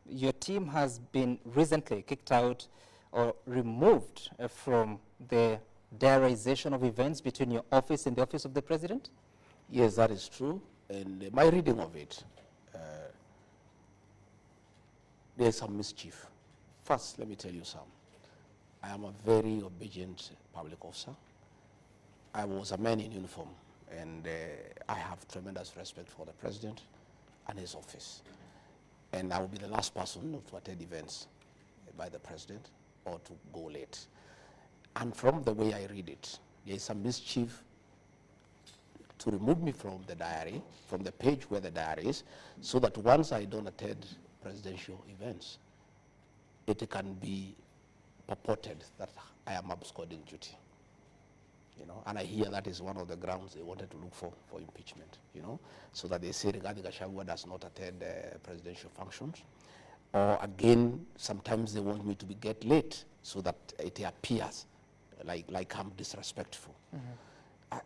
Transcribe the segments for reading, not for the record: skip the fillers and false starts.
your team has been recently kicked out or removed from the diarization of events between your office and the office of the president? Yes, that is true. And my reading of it, there's some mischief. First, let me tell you something. I am a very obedient public officer. I was a man in uniform, and I have tremendous respect for the president and his office. And I will be the last person not to attend events by the president or to go late. And from the way I read it, there is some mischief to remove me from the diary, from the page where the diary is, so that once I don't attend presidential events, it can be purported that I am absconding duty. You know, and I hear that is one of the grounds they wanted to look for impeachment, you know, so that they say Rigathi Gachagua does not attend presidential functions. Or again, sometimes they want me to get late so that it appears like I'm disrespectful.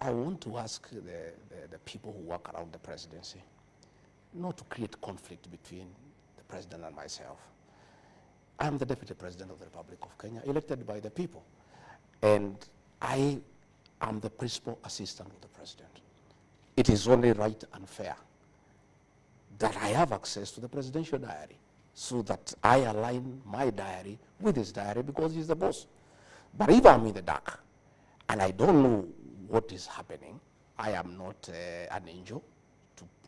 I want to ask the people who work around the presidency not to create conflict between the president and myself. I'm the deputy president of the Republic of Kenya, elected by the people. And I am the principal assistant of the president. It is only right and fair that I have access to the presidential diary so that I align my diary with his diary because he's the boss. But if I'm in the dark and I don't know what is happening, I am not an angel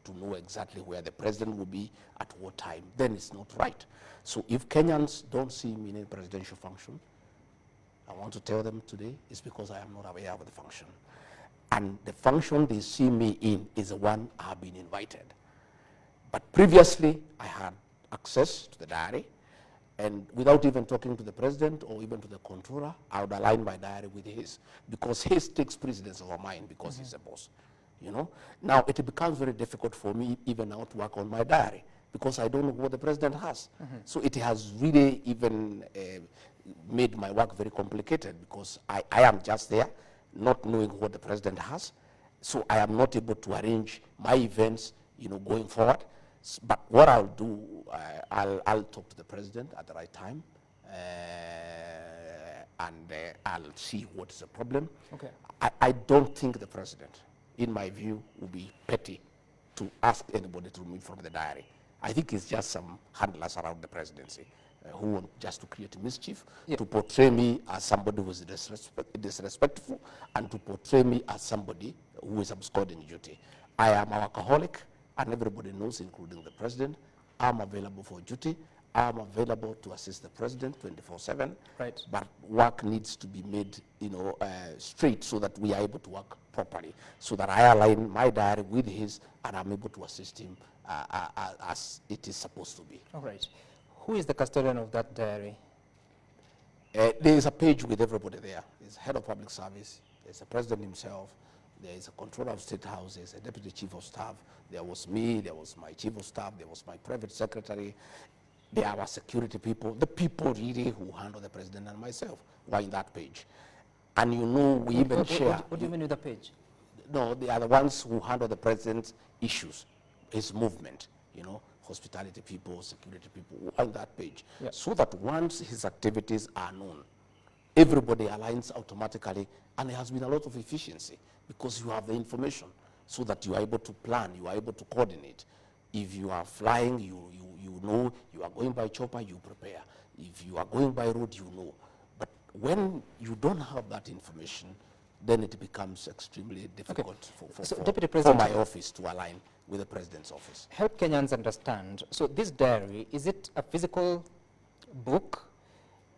to know exactly where the president will be at what time, then it's not right. So if Kenyans don't see me in a presidential function, I want to tell them today it's because I am not aware of the function. And the function they see me in is the one I have been invited. But previously, I had access to the diary, and without even talking to the president or even to the controller, I would align my diary with his, because his takes precedence over mine because he's the boss. You know? Now, it becomes very difficult for me even now to work on my diary because I don't know what the president has. So it has really even made my work very complicated because I am just there, not knowing what the president has. So I am not able to arrange my events, you know, going forward. But what I'll do, I'll talk to the president at the right time, and I'll see what is the problem. Okay. I don't think the president, in my view, will be petty to ask anybody to remove from the diary. I think it's just some handlers around the presidency who want just to create mischief, to portray me as somebody who is disrespectful, and to portray me as somebody who is absconding duty. I am an alcoholic, and everybody knows, including the president. I'm available for duty. I'm available to assist the president 24/7. Right. But work needs to be made, you know, straight so that we are able to work properly, so that I align my diary with his, and I'm able to assist him as it is supposed to be. All right. Who is the custodian of that diary? There is a page with everybody there. There's a head of public service. There's the president himself. There is a controller of state house. There's a deputy chief of staff. There was me. There was my chief of staff. There was my private secretary. There are security people. The people really who handle the president and myself were in that page. And you know, we even share. What do you mean with the page? No, they are the ones who handle the president's issues, his movement, you know, hospitality people, security people on that page. Yeah. So that once his activities are known, everybody aligns automatically, and there has been a lot of efficiency because you have the information so that you are able to plan, you are able to coordinate. If you are flying, you know, you are going by chopper, you prepare. If you are going by road, you know. But when you don't have that information, then it becomes extremely difficult for my office to align with the president's office. Help Kenyans understand. So this diary, is it a physical book?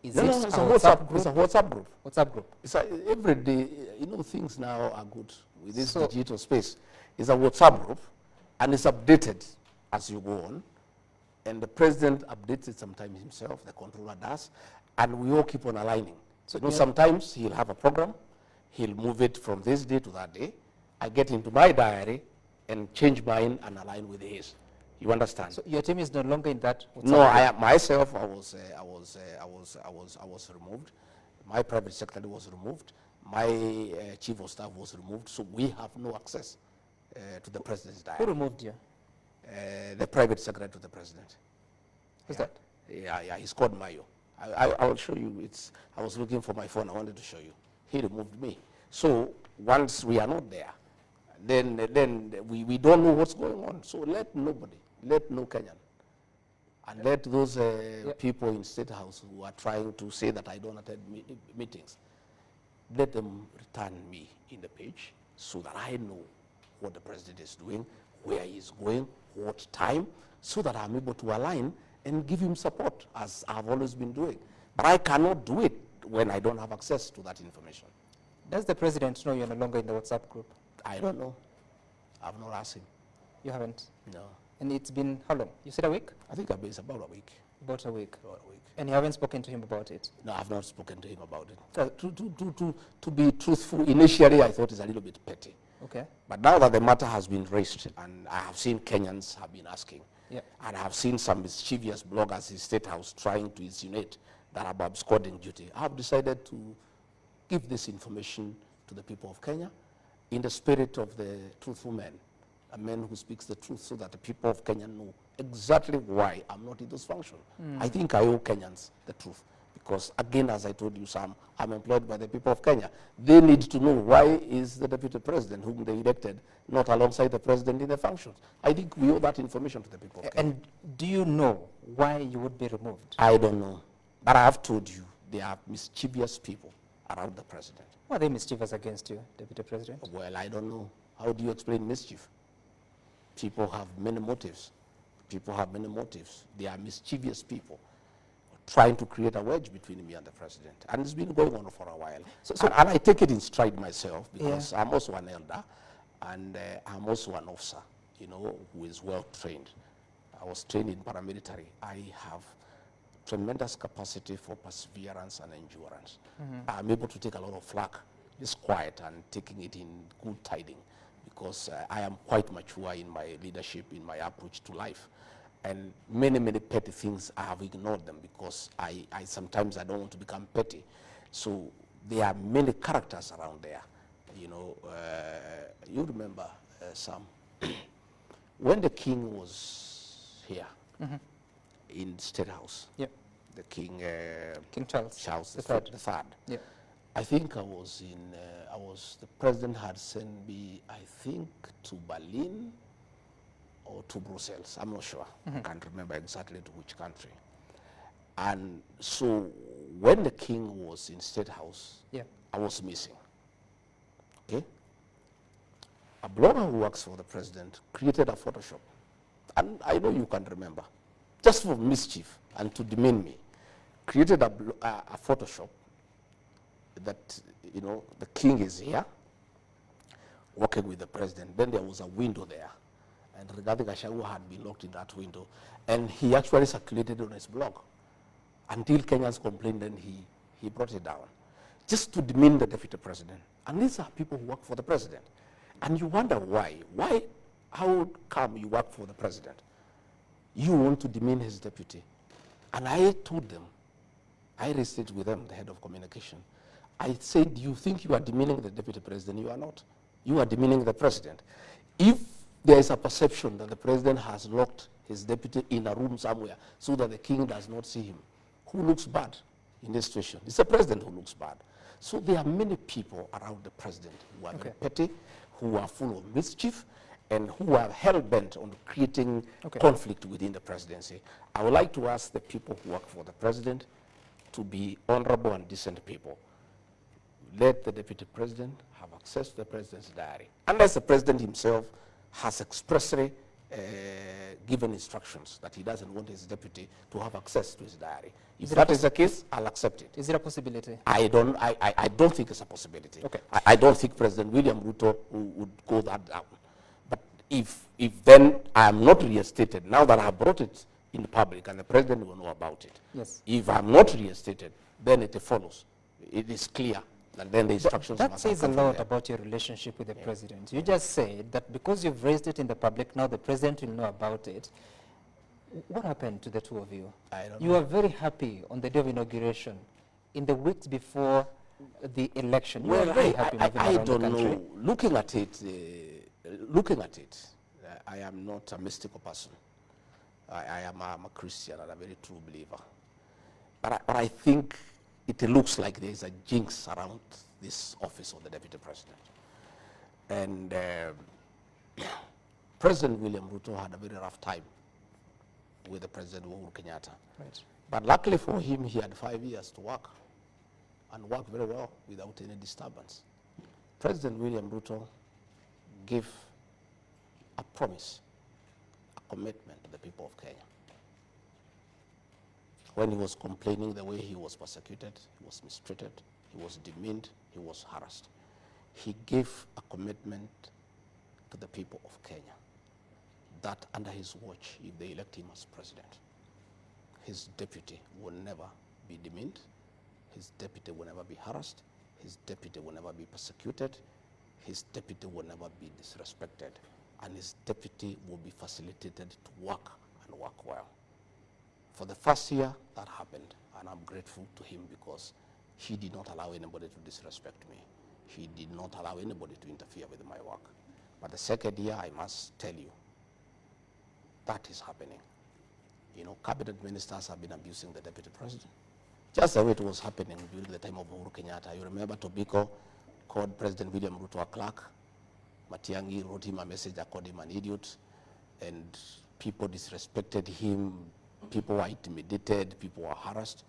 Is No, it it's a WhatsApp group. It's a WhatsApp group. WhatsApp group. It's every day, you know, things now are good with this digital space. It's a WhatsApp group, and it's updated as you go on. And the president updates it sometimes himself, the controller does, and we all keep on aligning. So you know, sometimes he'll have a program, he'll move it from this day to that day. I get into my diary and change mine and align with his. You understand? So your team is no longer in that WhatsApp No, group? myself, I was removed. My private secretary was removed. My chief of staff was removed. So we have no access to the president's diary. Who removed you? The private secretary to the president. Who's that? Yeah, he's called Mayo. I will show you. I was looking for my phone. I wanted to show you. He removed me. So once we are not there, then we don't know what's going on. So let no Kenyan, and let those people in State House who are trying to say that I don't attend meetings, let them return me in the page so that I know what the president is doing, where he's going, what time, so that I'm able to align and give him support, as I've always been doing. But I cannot do it when I don't have access to that information. Does the president know you're no longer in the WhatsApp group? I don't know. I've not asked him. You haven't? No. And it's been how long? You said a week? I think it's about a week. About a week. About a week. And you haven't spoken to him about it? No, I've not spoken to him about it. To be truthful, initially I thought it's a little bit petty. Okay. But now that the matter has been raised, and I have seen Kenyans have been asking, yep. and I have seen some mischievous bloggers in State House trying to insinuate that I'm absconding duty, I have decided to give this information to the people of Kenya in the spirit of the truthful man, a man who speaks the truth, so that the people of Kenya know exactly why I'm not in those functions. I think I owe Kenyans the truth. Because again, as I told you, Sam, I'm employed by the people of Kenya. They need to know why is the deputy president whom they elected not alongside the president in the functions. I think we owe that information to the people of Kenya. And do you know why you would be removed? I don't know. But I have told you, they are mischievous people around the president. Why are they mischievous against you, Deputy President? Well, I don't know. How do you explain mischief? People have many motives. People have many motives. They are mischievous people trying to create a wedge between me and the president. And it's been going on for a while. And I take it in stride myself, because I'm also an elder, and I'm also an officer, you know, who is well trained. I was trained in paramilitary. I have tremendous capacity for perseverance and endurance. I'm able to take a lot of flack, just quiet, and taking it in good tiding, because I am quite mature in my leadership, in my approach to life. And many, many petty things, I have ignored them, because I sometimes I don't want to become petty. So there are many characters around there. You know, you remember, Sam, when the king was here in State House, the king, King Charles the third. Yep. I think the president had sent me, I think, to Berlin or to Brussels. I'm not sure. I can't remember exactly to which country. And so when the king was in State House, I was missing. Okay? A blogger who works for the president created a Photoshop. And I know you can remember. Just for mischief and to demean me. Created a Photoshop that, you know, the king is here working with the president. Then there was a window there. And Rigathi Gachagua had been locked in that window. And he actually circulated on his blog until Kenyans complained, and he brought it down, just to demean the deputy president. And these are people who work for the president. And you wonder why. Why? How come you work for the president? You want to demean his deputy. And I told them, I raised it with them, the head of communication. I said, you think you are demeaning the deputy president? You are not. You are demeaning the president. If there is a perception that the president has locked his deputy in a room somewhere so that the king does not see him, who looks bad in this situation? It's the president who looks bad. So there are many people around the president who are very petty, who are full of mischief, and who are hell-bent on creating conflict within the presidency. I would like to ask the people who work for the president to be honorable and decent people. Let the deputy president have access to the president's diary, unless the president himself has expressly given instructions that he doesn't want his deputy to have access to his diary. If that is the case, I'll accept it. Is it a possibility? I don't think it's a possibility. I don't think President William Ruto would go that down. But if then I am not reinstated, now that I have brought it in the public and the president will know about it. Yes. If I'm not reinstated, then it follows. It is clear. And then the instructions that says a lot about your relationship with the president. You just said that because you've raised it in the public, now the president will know about it. What happened to the two of you? I don't know. You were very happy on the day of inauguration. In the weeks before the election, you were very happy moving around the country. Know. Looking at it, I am not a mystical person. I'm a Christian and a very true believer. But I think it looks like there is a jinx around this office of the Deputy President. And President William Ruto had a very rough time with the President Uhuru Kenyatta. Right. But luckily for him, he had 5 years to work, and work very well without any disturbance. President William Ruto gave a promise, a commitment to the people of Kenya. When he was complaining the way he was persecuted, he was mistreated, he was demeaned, he was harassed, he gave a commitment to the people of Kenya that under his watch, if they elect him as president, his deputy will never be demeaned, his deputy will never be harassed, his deputy will never be persecuted, his deputy will never be disrespected, and his deputy will be facilitated to work and work well. For the first year, that happened, and I'm grateful to him because he did not allow anybody to disrespect me. He did not allow anybody to interfere with my work. But the second year, I must tell you, that is happening. You know, cabinet ministers have been abusing the deputy president. Just the way it was happening during the time of Uhuru Kenyatta. You remember Tobiko called President William Ruto a clerk. Matiang'i wrote him a message that called him an idiot. And people disrespected him. People were intimidated. People were harassed.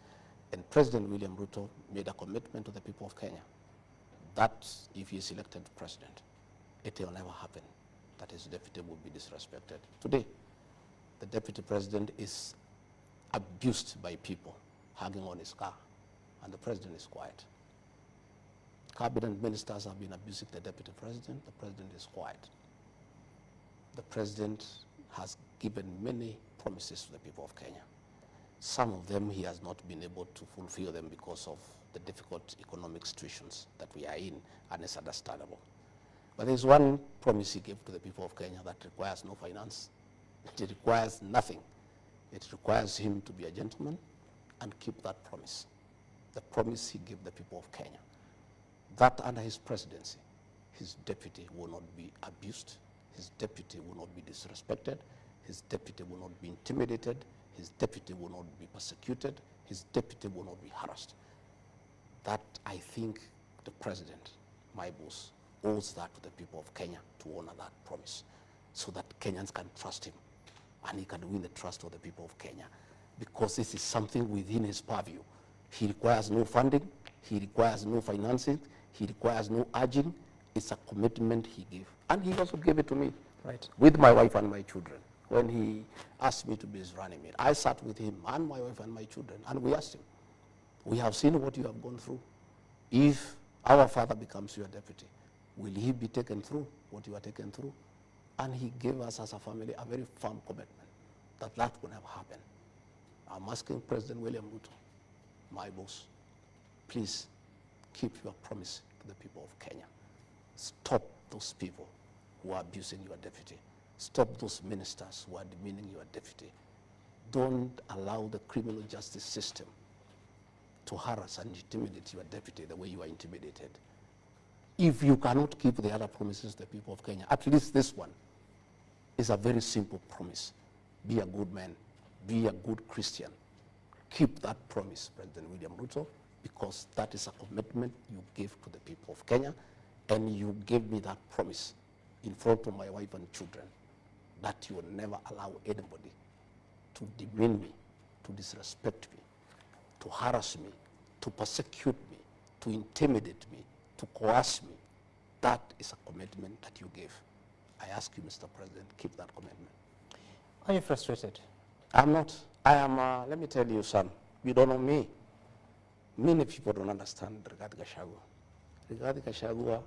And President William Ruto made a commitment to the people of Kenya that if he is elected president, it will never happen that his deputy will be disrespected. Today, the deputy president is abused by people hugging on his car, and the president is quiet. Cabinet ministers have been abusing the deputy president. The president is quiet. The president has given many promises to the people of Kenya. Some of them he has not been able to fulfill them because of the difficult economic situations that we are in, and it's understandable. But there's one promise he gave to the people of Kenya that requires no finance. It requires nothing. It requires him to be a gentleman and keep that promise. The promise he gave the people of Kenya, that under his presidency, his deputy will not be abused, his deputy will not be disrespected, his deputy will not be intimidated, his deputy will not be persecuted, his deputy will not be harassed. That, I think, the president, my boss, owes that to the people of Kenya to honor that promise so that Kenyans can trust him and he can win the trust of the people of Kenya, because this is something within his purview. He requires no funding, he requires no financing, he requires no urging. It's a commitment he gave. And he also gave it to me, Right. with my wife and my children. When he asked me to be his running mate, I sat with him and my wife and my children, and we asked him, we have seen what you have gone through. If our father becomes your deputy, will he be taken through what you are taken through? And he gave us as a family a very firm commitment that that will never happen. I'm asking President William Ruto, my boss, please keep your promise to the people of Kenya. Stop those people who are abusing your deputy. Stop those ministers who are demeaning your deputy. Don't allow the criminal justice system to harass and intimidate your deputy the way you are intimidated. If you cannot keep the other promises to the people of Kenya, at least this one is a very simple promise. Be a good man. Be a good Christian. Keep that promise, President William Ruto, because that is a commitment you gave to the people of Kenya, and you gave me that promise in front of my wife and children that you will never allow anybody to demean me, to disrespect me, to harass me, to persecute me, to intimidate me, to coerce me. That is a commitment that you gave. I ask you, Mr. President, keep that commitment. Are you frustrated? I'm not. I am, let me tell you, son, you don't know me. Many people don't understand Rigathi Gachagua. Rigathi Gachagua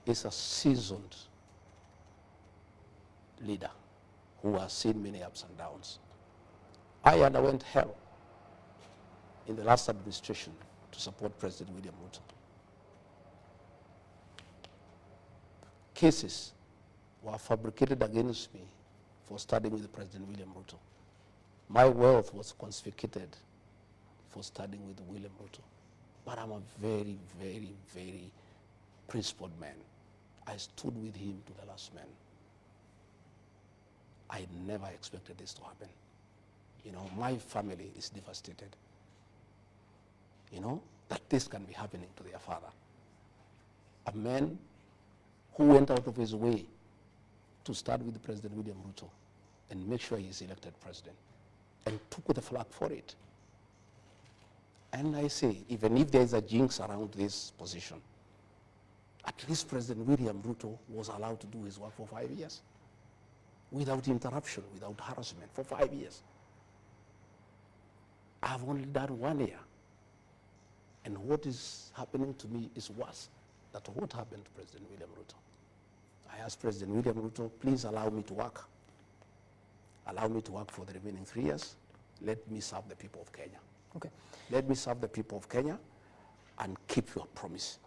is a seasoned leader who has seen many ups and downs. I underwent hell in the last administration to support President William Ruto. Cases were fabricated against me for studying with President William Ruto. My wealth was confiscated for studying with William Ruto. But I'm a very, very, very principled man. I stood with him to the last man. I never expected this to happen. You know, my family is devastated. You know, that this can be happening to their father. A man who went out of his way to start with President William Ruto and make sure he is elected president and took the flag for it. And I say, even if there is a jinx around this position, at least President William Ruto was allowed to do his work for 5 years without interruption, without harassment, for 5 years. I've only done 1 year. And what is happening to me is worse than what happened to President William Ruto. I asked President William Ruto, please allow me to work. Allow me to work for the remaining 3 years. Let me serve the people of Kenya. Okay. Let me serve the people of Kenya and keep your promise.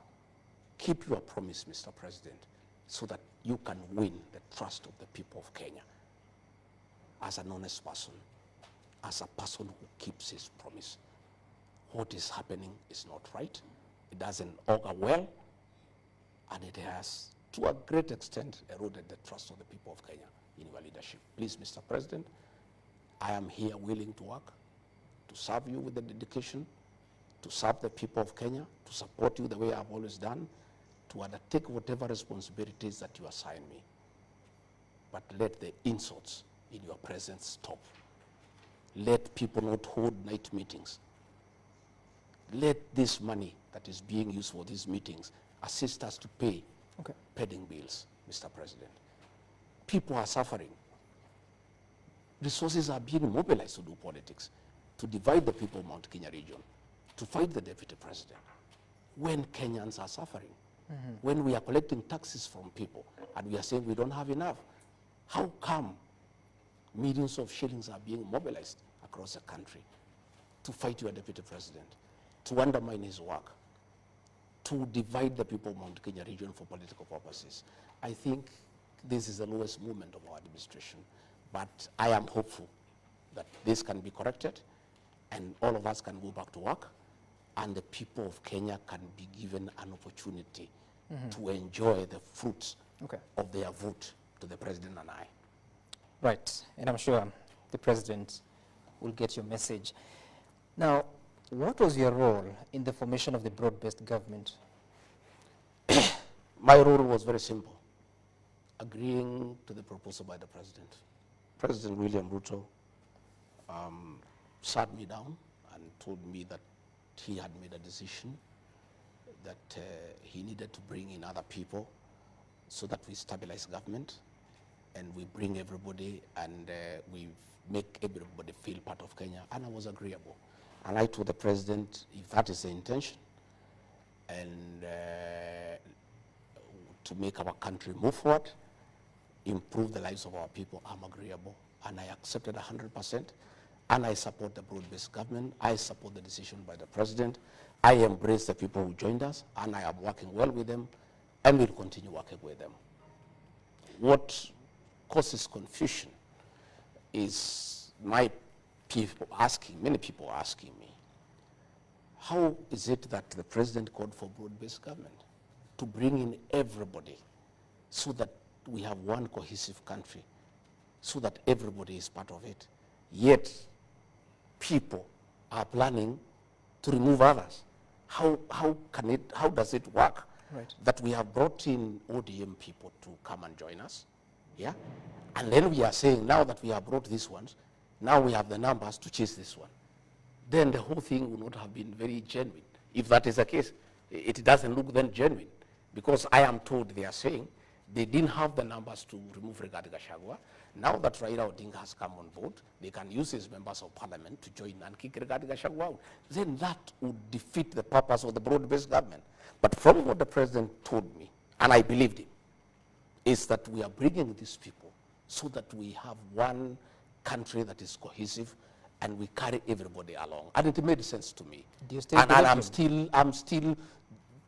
Keep your promise, Mr. President, so that you can win the trust of the people of Kenya as an honest person, as a person who keeps his promise. What is happening is not right. It doesn't augur well, and it has, to a great extent, eroded the trust of the people of Kenya in your leadership. Please, Mr. President, I am here willing to work, to serve you with the dedication, to serve the people of Kenya, to support you the way I've always done, to undertake whatever responsibilities that you assign me. But let the insults in your presence stop. Let people not hold night meetings. Let this money that is being used for these meetings assist us to pay pending bills, Mr. President. People are suffering. Resources are being mobilized to do politics, to divide the people of Mount Kenya region, to fight the deputy president. When Kenyans are suffering, when we are collecting taxes from people and we are saying we don't have enough, how come millions of shillings are being mobilized across the country to fight your deputy president, to undermine his work, to divide the people of Mount Kenya region for political purposes? I think this is the lowest moment of our administration, but I am hopeful that this can be corrected and all of us can go back to work and the people of Kenya can be given an opportunity to enjoy the fruits of their vote to the president and I. Right, and I'm sure the president will get your message. Now, what was your role in the formation of the broad-based government? My role was very simple, agreeing to the proposal by the president. President William Ruto sat me down and told me that he had made a decision that he needed to bring in other people so that we stabilize government and we bring everybody and we make everybody feel part of Kenya, and I was agreeable. And I told the president, if that is the intention, and to make our country move forward, improve the lives of our people, I'm agreeable. And I accepted 100%, and I support the broad-based government. I support the decision by the president. I embrace the people who joined us, and I am working well with them, and will continue working with them. What causes confusion is many people asking me, how is it that the president called for broad-based government to bring in everybody so that we have one cohesive country, so that everybody is part of it, yet people are planning to remove others? How does it work that we have brought in ODM people to come and join us, yeah? And then we are saying now that we have brought these ones, now we have the numbers to chase this one. Then the whole thing would not have been very genuine. If that is the case, it doesn't look then genuine, because I am told they are saying they didn't have the numbers to remove Rigathi Gachagua. Now that Raila Odinga has come on board, they can use his members of parliament to join and kick Rigathi Gachagua out. Then that would defeat the purpose of the broad-based government. But from what the president told me, and I believed him, is that we are bringing these people so that we have one country that is cohesive and we carry everybody along. And it made sense to me. Do you still and believe I'm still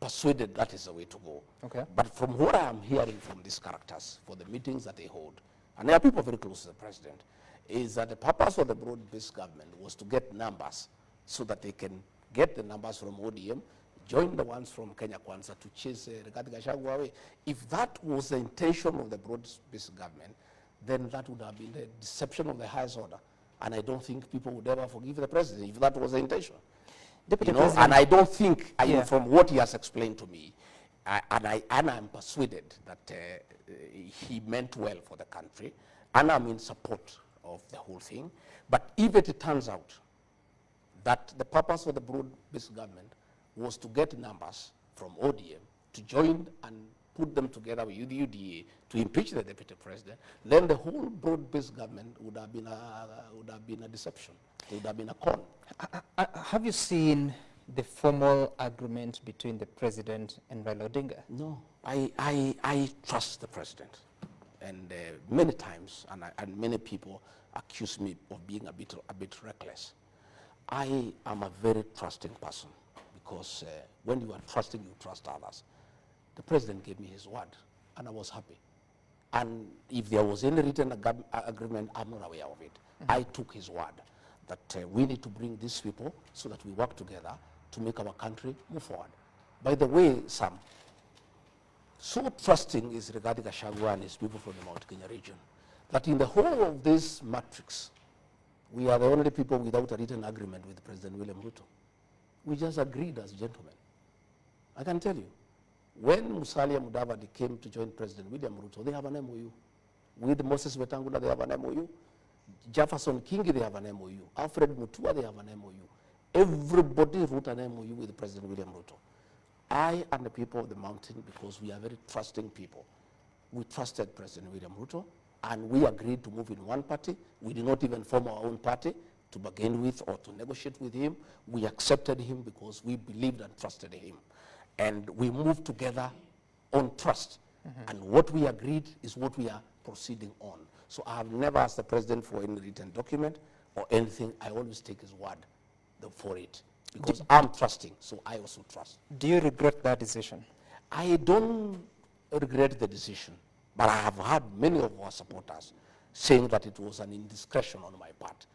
persuaded that is the way to go. Okay. But from what I am hearing from these characters, for the meetings that they hold, and there are people very close to the president, is that the purpose of the broad-based government was to get numbers so that they can get the numbers from ODM, join the ones from Kenya Kwanza to chase Rigathi Gachagua away. If that was the intention of the broad-based government, then that would have been the deception of the highest order. And I don't think people would ever forgive the president if that was the intention. Deputy You know, President, and I don't think, yeah. from what he has explained to me, and I'm persuaded that he meant well for the country, and I'm in support of the whole thing. But if it turns out that the purpose of the broad-based government was to get numbers from ODM to join and put them together with the UDA to impeach the deputy president, then the whole broad-based government would have been a deception. It would have been a con. Have you seen the formal agreement between the president and Raila Odinga? No, I trust the president, and many times, and many people accuse me of being a bit reckless. I am a very trusting person, because when you are trusting, you trust others. The president gave me his word, and I was happy. And if there was any written agreement, I'm not aware of it. I took his word that we need to bring these people so that we work together to make our country move forward. By the way, Sam, so trusting is Rigathi Gachagua and his people from the Mount Kenya region that in the whole of this matrix, we are the only people without a written agreement with President William Ruto. We just agreed as gentlemen. I can tell you, when Musalia Mudavadi came to join President William Ruto, they have an MOU. With Moses Wetangula, they have an MOU. Jefferson Kingi, they have an MOU. Alfred Mutua, they have an MOU. Everybody wrote an MOU with President William Ruto. I and the people of the mountain, because we are very trusting people, we trusted President William Ruto, and we agreed to move in one party. We did not even form our own party to bargain with or to negotiate with him. We accepted him because we believed and trusted him. And we moved together on trust. And what we agreed is what we are proceeding on. So I have never asked the president for any written document or anything. I always take his word for it, because I'm trusting, so I also trust. Do you regret that decision? I don't regret the decision, but I have heard many of our supporters saying that it was an indiscretion on my part.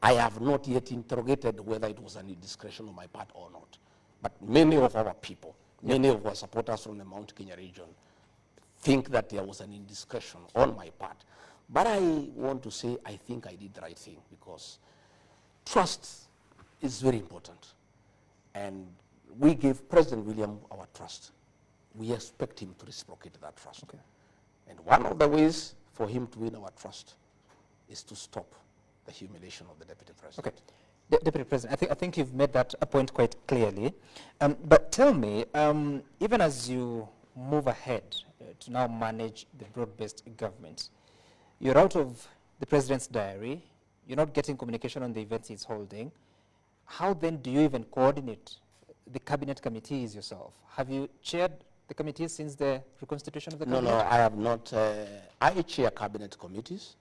I have not yet interrogated whether it was an indiscretion on my part or not. But many of our people, many of our supporters from the Mount Kenya region think that there was an indiscretion on my part. But I want to say I think I did the right thing, because trust is very important. And we gave President William our trust. We expect him to reciprocate that trust. Okay. And one of the ways for him to win our trust is to stop the humiliation of the deputy president. Okay. Deputy President, I think you've made that a point quite clearly. But tell me, even as you move ahead to now manage the broad-based government, you're out of the president's diary, you're not getting communication on the events he's holding. How then do you even coordinate the cabinet committees yourself? Have you chaired the committees since the reconstitution of the cabinet? No, I have not. I chair cabinet committees,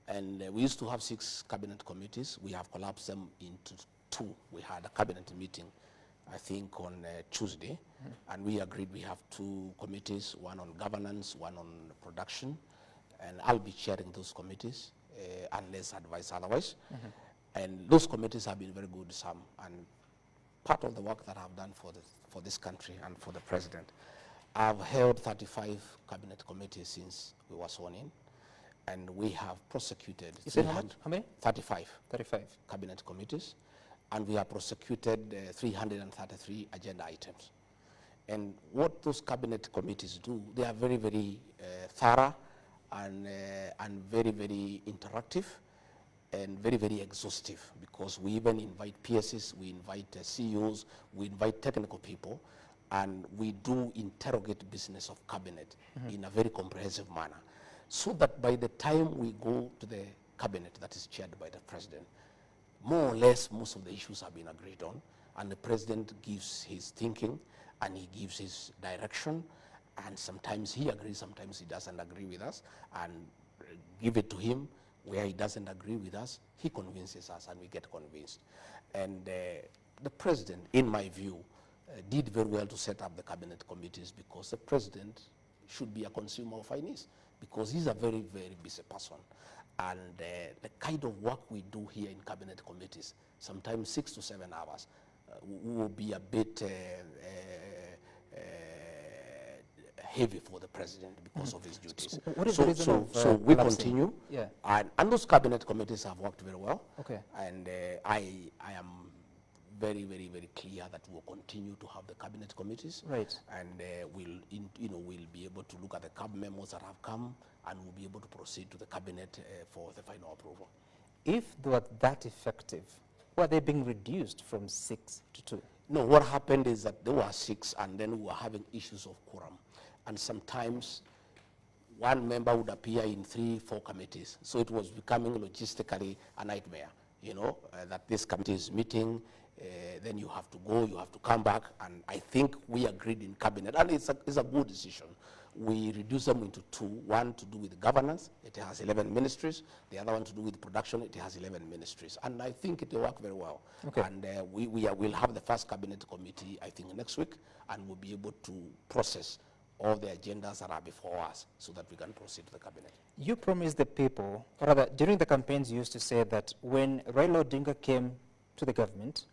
and we used to have 6 cabinet committees. We have collapsed them into 2. We had a cabinet meeting, I think, on Tuesday, and we agreed we have 2 committees, one on governance, one on production, and I'll be chairing those committees unless advised otherwise. And those committees have been very good, Sam, and part of the work that I've done for this country and for the president. I've held 35 cabinet committees since we were sworn in, and we have prosecuted. You said how many? 35. 35. Cabinet committees, and we have prosecuted 333 agenda items. And what those cabinet committees do, they are very, very thorough and very, very interactive and very, very exhaustive, because we even invite PSs, we invite CEOs, we invite technical people, and we do interrogate business of cabinet in a very comprehensive manner, so that by the time we go to the cabinet that is chaired by the president, more or less most of the issues have been agreed on, and the president gives his thinking and he gives his direction, and sometimes he agrees, sometimes he doesn't agree with us, and give it to him. Where he doesn't agree with us, he convinces us and we get convinced. And the president, in my view, did very well to set up the cabinet committees, because the president should be a consumer of finance, because he's a very, very busy person. And the kind of work we do here in cabinet committees, sometimes 6 to 7 hours, will be a bit heavy for the president because of his duties. So what is the reason of so we collapsing? continue, Yeah. and those cabinet committees have worked very well. Okay. And I am very, very, very clear that we'll continue to have the cabinet committees. Right. And we'll be able to look at the cab memos that have come, and we'll be able to proceed to the cabinet for the final approval. If they were that effective, why are they being reduced from 6 to 2? No, what happened is that there were 6, and then we were having issues of quorum. And sometimes one member would appear in 3, 4 committees. So it was becoming logistically a nightmare, that this committee is meeting, then you have to go, you have to come back. And I think we agreed in cabinet, and it's a good decision. We reduced them into 2, one to do with governance, it has 11 ministries, the other one to do with production, it has 11 ministries. And I think it will work very well. Okay. And we'll have the first cabinet committee, I think, next week, and we'll be able to process all the agendas that are before us so that we can proceed to the cabinet. You promised the people, or rather, during the campaigns you used to say that when Raila Odinga came to the government,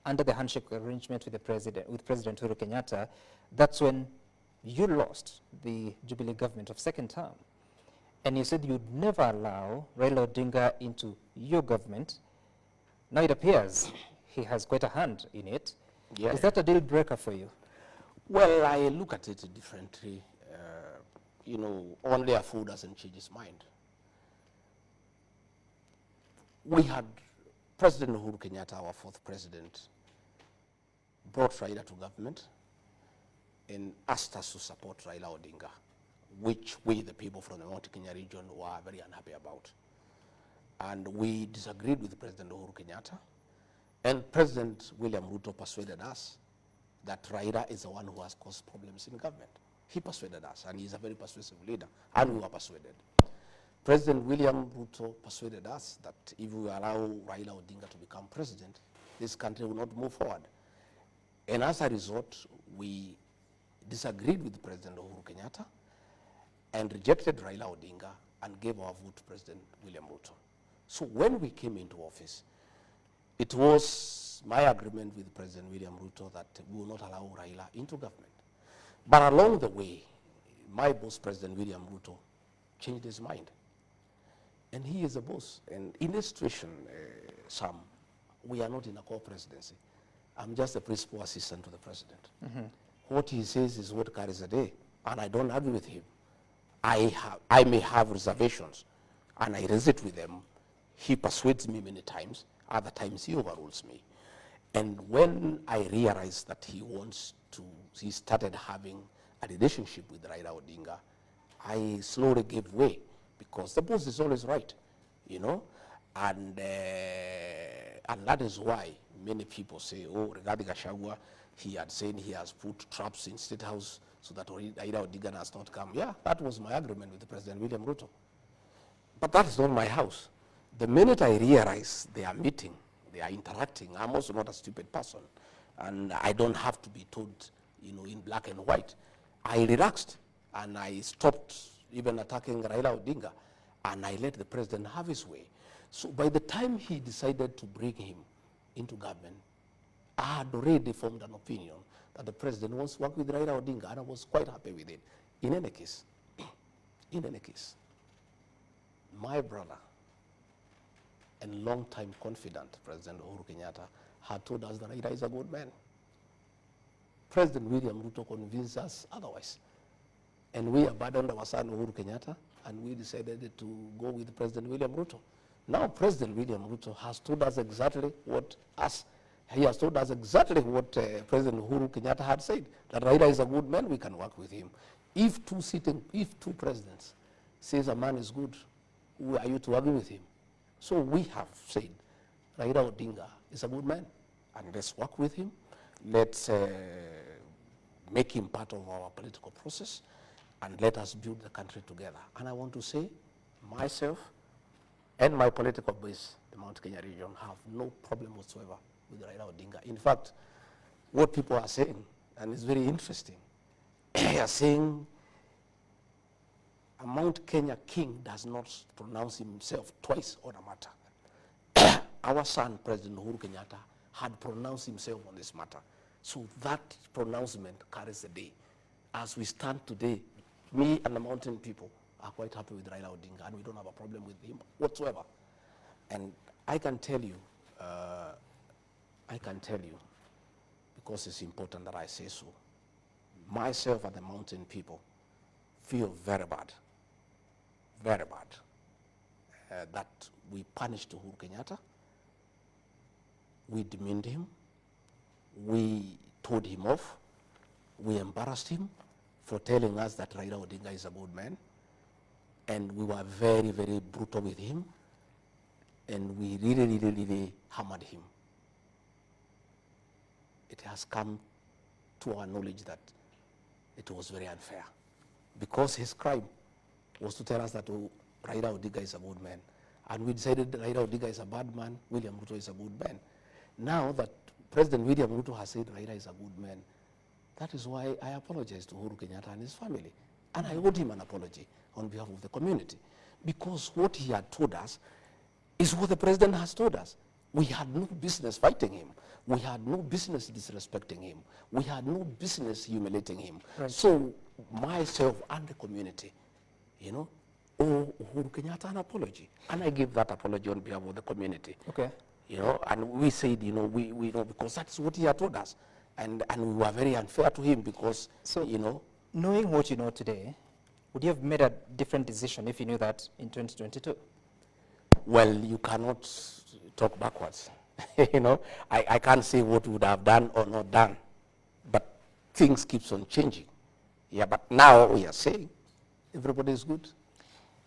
under the handshake arrangement with President Uhuru Kenyatta, that's when you lost the Jubilee government of second term. And you said you'd never allow Raila Odinga into your government. Now it appears he has quite a hand in it. Yeah. Is that a deal breaker for you? Well, I look at it differently. Only a fool doesn't change his mind. We had President Uhuru Kenyatta, our 4th president, brought Raila to government and asked us to support Raila Odinga, which we, the people from the Mount Kenya region, were very unhappy about. And we disagreed with President Uhuru Kenyatta, and President William Ruto persuaded us that Raila is the one who has caused problems in government. He persuaded us, and he's a very persuasive leader, and we were persuaded. President William Ruto persuaded us that if we allow Raila Odinga to become president, this country will not move forward. And as a result, we disagreed with President Uhuru Kenyatta and rejected Raila Odinga and gave our vote to President William Ruto. So when we came into office, it was my agreement with President William Ruto that we will not allow Raila into government. But along the way, my boss, President William Ruto, changed his mind. And he is a boss. And in this situation, Sam, we are not in a co-presidency. I'm just a principal assistant to the president. Mm-hmm. What he says is what carries the day, and I don't argue with him. I may have reservations, and I raise it with them. He persuades me many times. Other times he overrules me. And when I realized that he started having a relationship with Raila Odinga, I slowly gave way, because the boss is always right, and that is why many people say, oh, Rigathi Gachagua, he had said he has put traps in State House so that Raila Odinga does not come. Yeah, that was my agreement with President William Ruto. But that is not my house. The minute I realize they are meeting, they are interacting, I'm also not a stupid person, and I don't have to be told, in black and white. I relaxed, and I stopped even attacking Raila Odinga, and I let the president have his way. So by the time he decided to bring him into government, I had already formed an opinion that the president wants to work with Raila Odinga, and I was quite happy with it. In any case, my brother and long-time confidant, President Uhuru Kenyatta, had told us that Raila is a good man. President William Ruto convinced us otherwise. And we abandoned our son Uhuru Kenyatta, and we decided to go with President William Ruto. Now President William Ruto has told us exactly what President Uhuru Kenyatta had said, that Raila is a good man, we can work with him. If two presidents says a man is good, who are you to argue with him? So we have said, Raila Odinga is a good man, and let's work with him. Let's make him part of our political process, and let us build the country together. And I want to say, myself and my political base, the Mount Kenya region, have no problem whatsoever with Raila Odinga. In fact, what people are saying, and it's very interesting, they are saying a Mount Kenya king does not pronounce himself twice on a matter. Our son, President Uhuru Kenyatta, had pronounced himself on this matter. So that pronouncement carries the day. as we stand today, me and the mountain people are quite happy with Raila Odinga, and we don't have a problem with him whatsoever. And I can tell you, because it's important that I say so, myself and the mountain people feel very bad, that we punished Uhuru Kenyatta, we demeaned him, we told him off, we embarrassed him for telling us that Raila Odinga is a good man, and we were very, very brutal with him, and we really hammered him. It has come to our knowledge that it was very unfair, because his crime was to tell us that Raila Odinga is a good man, and we decided that Raila Odinga is a bad man, William Ruto is a good man. Now that President William Ruto has said Raila is a good man, that is why I apologize to Uhuru Kenyatta and his family, and I owed him an apology on behalf of the community, because what he had told us is what the president has told us. We had no business fighting him. We had no business disrespecting him. We had no business humiliating him. Right. So myself and the community, owe Uhuru Kenyatta an apology, and I give that apology on behalf of the community. Okay. And we said, we know, because that's what he had told us, and we were very unfair to him because, knowing what you know today, would you have made a different decision if you knew that in 2022? Well, you cannot talk backwards. I can't say what we would have done or not done, but things keeps on changing. Yeah, but now we are saying everybody is good.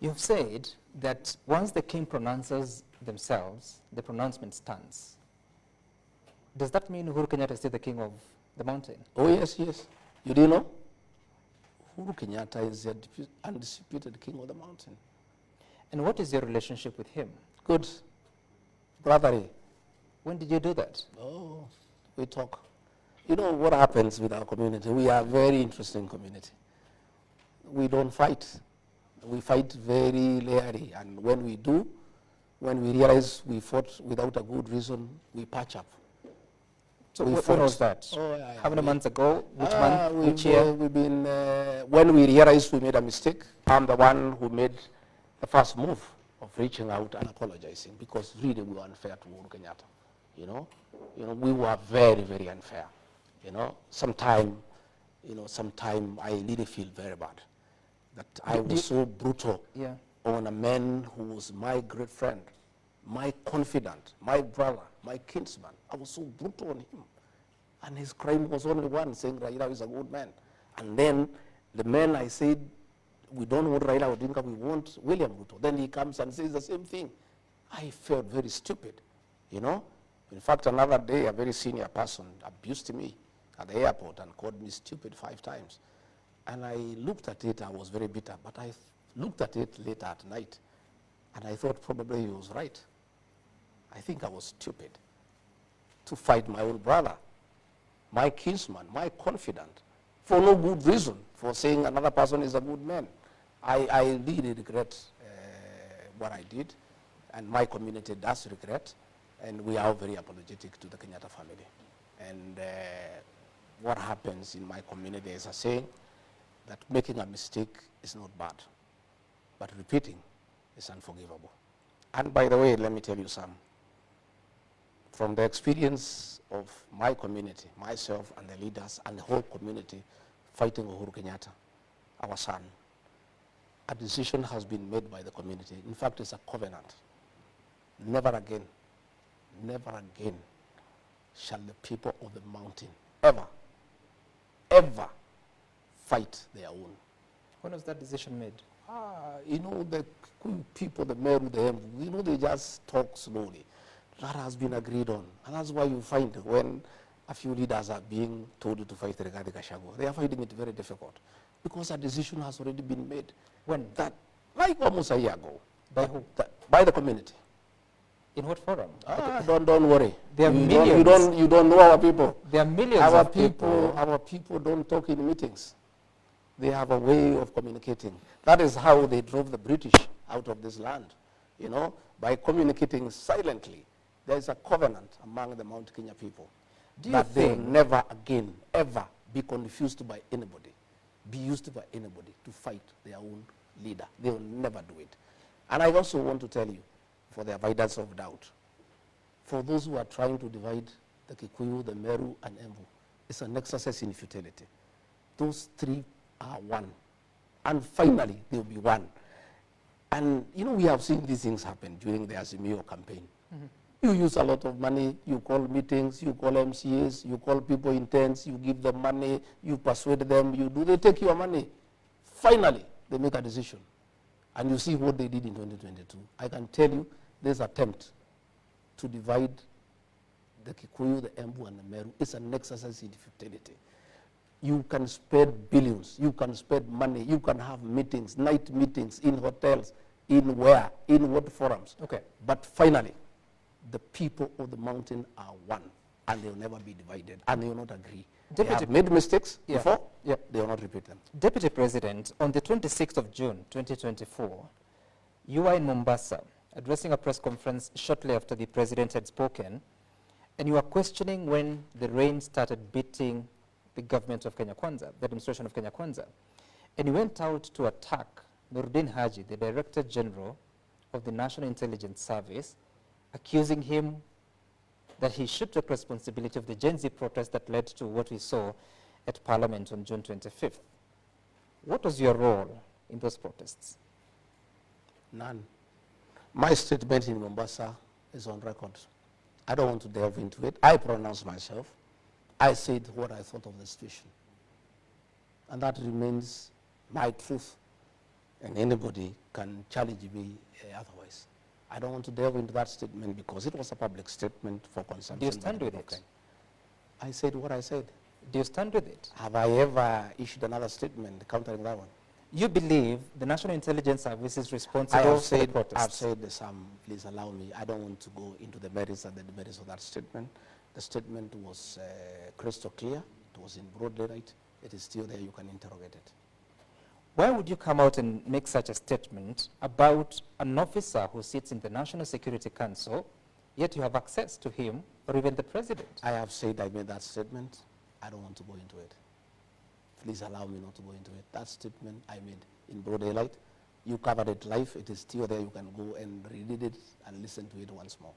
You've said that once the king pronounces themselves, the pronouncement stands. Does that mean Uhuru Kenyatta is still the king of the mountain? Oh, yes. You didn't know? Uhuru Kenyatta is the undisputed king of the mountain. And what is your relationship with him? Good. Brotherly. When did you do that? Oh, we talk. You know what happens with our community? We are a very interesting community. We don't fight. We fight very rarely, and when we do, when we realize we fought without a good reason, we patch up. So when was that? How many months ago? Which month? Which year? We've been, when we realized we made a mistake, I'm the one who made the first move of reaching out and apologizing, because really we were unfair to Uhuru Kenyatta. We were very, very unfair. Sometime I really feel very bad that I was so brutal on a man who was my great friend, my confidant, my brother, my kinsman. I was so brutal on him. And his crime was only one, saying Raila is a good man. And then the man I said, we don't want Raila Odinga, we want William Ruto. Then he comes and says the same thing. I felt very stupid, In fact, another day, a very senior person abused me at the airport and called me stupid 5 times. And I looked at it, I was very bitter, but I looked at it later at night, and I thought probably he was right. I think I was stupid to fight my own brother, my kinsman, my confidant, for no good reason, for saying another person is a good man. I really regret what I did, and my community does regret, and we are very apologetic to the Kenyatta family. And what happens in my community is a saying that making a mistake is not bad, but repeating is unforgivable. And by the way, let me tell you some. From the experience of my community, myself and the leaders and the whole community fighting Uhuru Kenyatta, our son, a decision has been made by the community. In fact, it's a covenant. Never again shall the people of the mountain ever fight their own. When was that decision made? The people, the Meru, the Embu, they just talk slowly. That has been agreed on. And that's why you find when a few leaders are being told to fight Rigathi Gachagua, they are finding it very difficult, because a decision has already been made. When? That, like almost a year ago. By who? By the community. In what forum? Don't worry. There are millions. You don't know our people. There are millions of people. Our people don't talk in meetings. They have a way of communicating. That is how they drove the British out of this land, by communicating silently. There is a covenant among the Mount Kenya people that they will never again, ever be confused by anybody. be used by anybody to fight their own leader. They will never do it. And I also want to tell you, for the avoidance of doubt, for those who are trying to divide the Kikuyu, the Meru, and Embu, it's an exercise in futility. Those three are one. And finally, they will be one. And, you know, we have seen these things happen during the Azimio campaign. You use a lot of money, you call meetings, you call MCAs, you call people in tents, you give them money, you persuade them, they take your money. Finally, they make a decision. And you see what they did in 2022. I can tell you, this attempt to divide the Kikuyu, the Embu, and the Meru is an exercise in futility. You can spend billions, you can spend money, you can have meetings, night meetings in hotels, in where, in what forums. Okay. But finally, the people of the mountain are one, and they will never be divided, and they will not agree. They have made mistakes before, they will not repeat them. Deputy President, on the 26th of June, 2024, you were in Mombasa, addressing a press conference shortly after the president had spoken, and you were questioning when the rain started beating the government of Kenya Kwanza, the administration of Kenya Kwanza. And you went out to attack Nuruddin Haji, the Director General of the National Intelligence Service, accusing him that he should take responsibility of the Gen Z protest that led to what we saw at Parliament on June 25th. What was your role in those protests? None. My statement in Mombasa is on record. I don't want to delve into it. I pronounced myself. I said what I thought of the situation. And that remains my truth. And anybody can challenge me otherwise. I don't want to delve into that statement because it was a public statement for consumption. Do you stand with it? I said what I said. Do you stand with it? Have I ever issued another statement countering that one? You believe the National Intelligence Service is responsible for the protests? I've said some, please allow me. I don't want to go into the merits and the demerits of that statement. The statement was crystal clear. It was in broad daylight. It is still there. You can interrogate it. Why would you come out and make such a statement about an officer who sits in the National Security Council, yet you have access to him or even the president? I have said I made that statement. I don't want to go into it. Please allow me not to go into it. That statement I made in broad daylight. You covered it live. It is still there. You can go and read it and listen to it once more.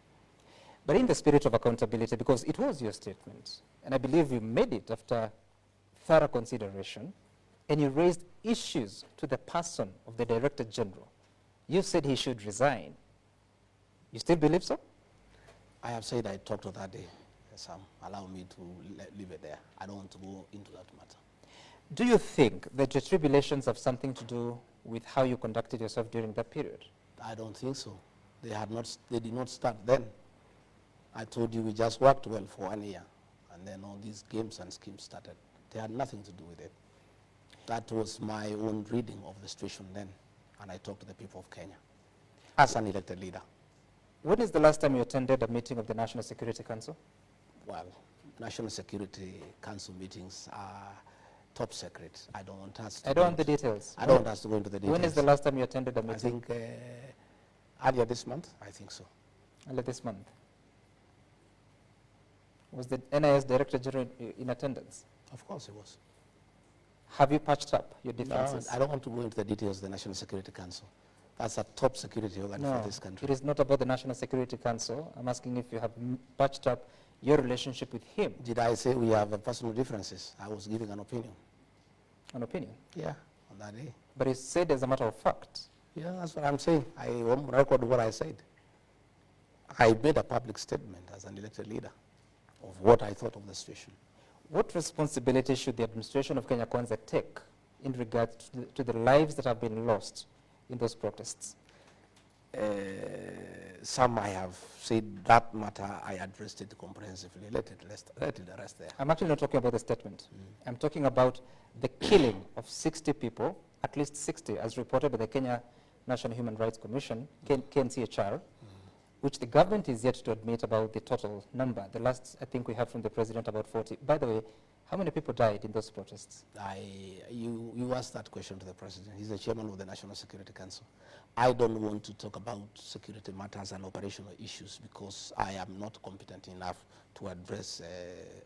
But in the spirit of accountability, because it was your statement, and I believe you made it after thorough consideration, and you raised issues to the person of the Director General. You said he should resign. You still believe so? I have said I talked to that day. Sam, allow me to leave it there. I don't want to go into that matter. Do you think that your tribulations have something to do with how you conducted yourself during that period? I don't think so. They did not start then. I told you we just worked well for 1 year, and then all these games and schemes started. They had nothing to do with it. That was my own reading of the situation then, and I talked to the people of Kenya as an elected leader. When is the last time you attended a meeting of the National Security Council? Well, National Security Council meetings are top secret. I don't want us to I don't want the details. I don't want us to go into the details. When is the last time you attended a meeting? I think earlier this month, I think so. Earlier this month. Was the NIS Director General in attendance? Of course it was. Have you patched up your differences? No, I don't want to go into the details of the National Security Council. That's a top security organ for this country. It is not about the National Security Council. I'm asking if you have patched up your relationship with him. Did I say we have personal differences? I was giving an opinion. An opinion? Yeah, on that day. But you said as a matter of fact. Yeah, that's what I'm saying. I won't record what I said. I made a public statement as an elected leader of what I thought of the situation. What responsibility should the administration of Kenya Kwanza take in regard to the lives that have been lost in those protests? Some I have said that matter, I addressed it comprehensively. Let it rest there. I'm actually not talking about the statement. I'm talking about the killing of 60 people, at least 60, as reported by the Kenya National Human Rights Commission, KNCHR, which the government is yet to admit about the total number. The last, I think we have from the president, about 40. By the way, how many people died in those protests? You asked that question to the president. He's the chairman of the National Security Council. I don't want to talk about security matters and operational issues because I am not competent enough to address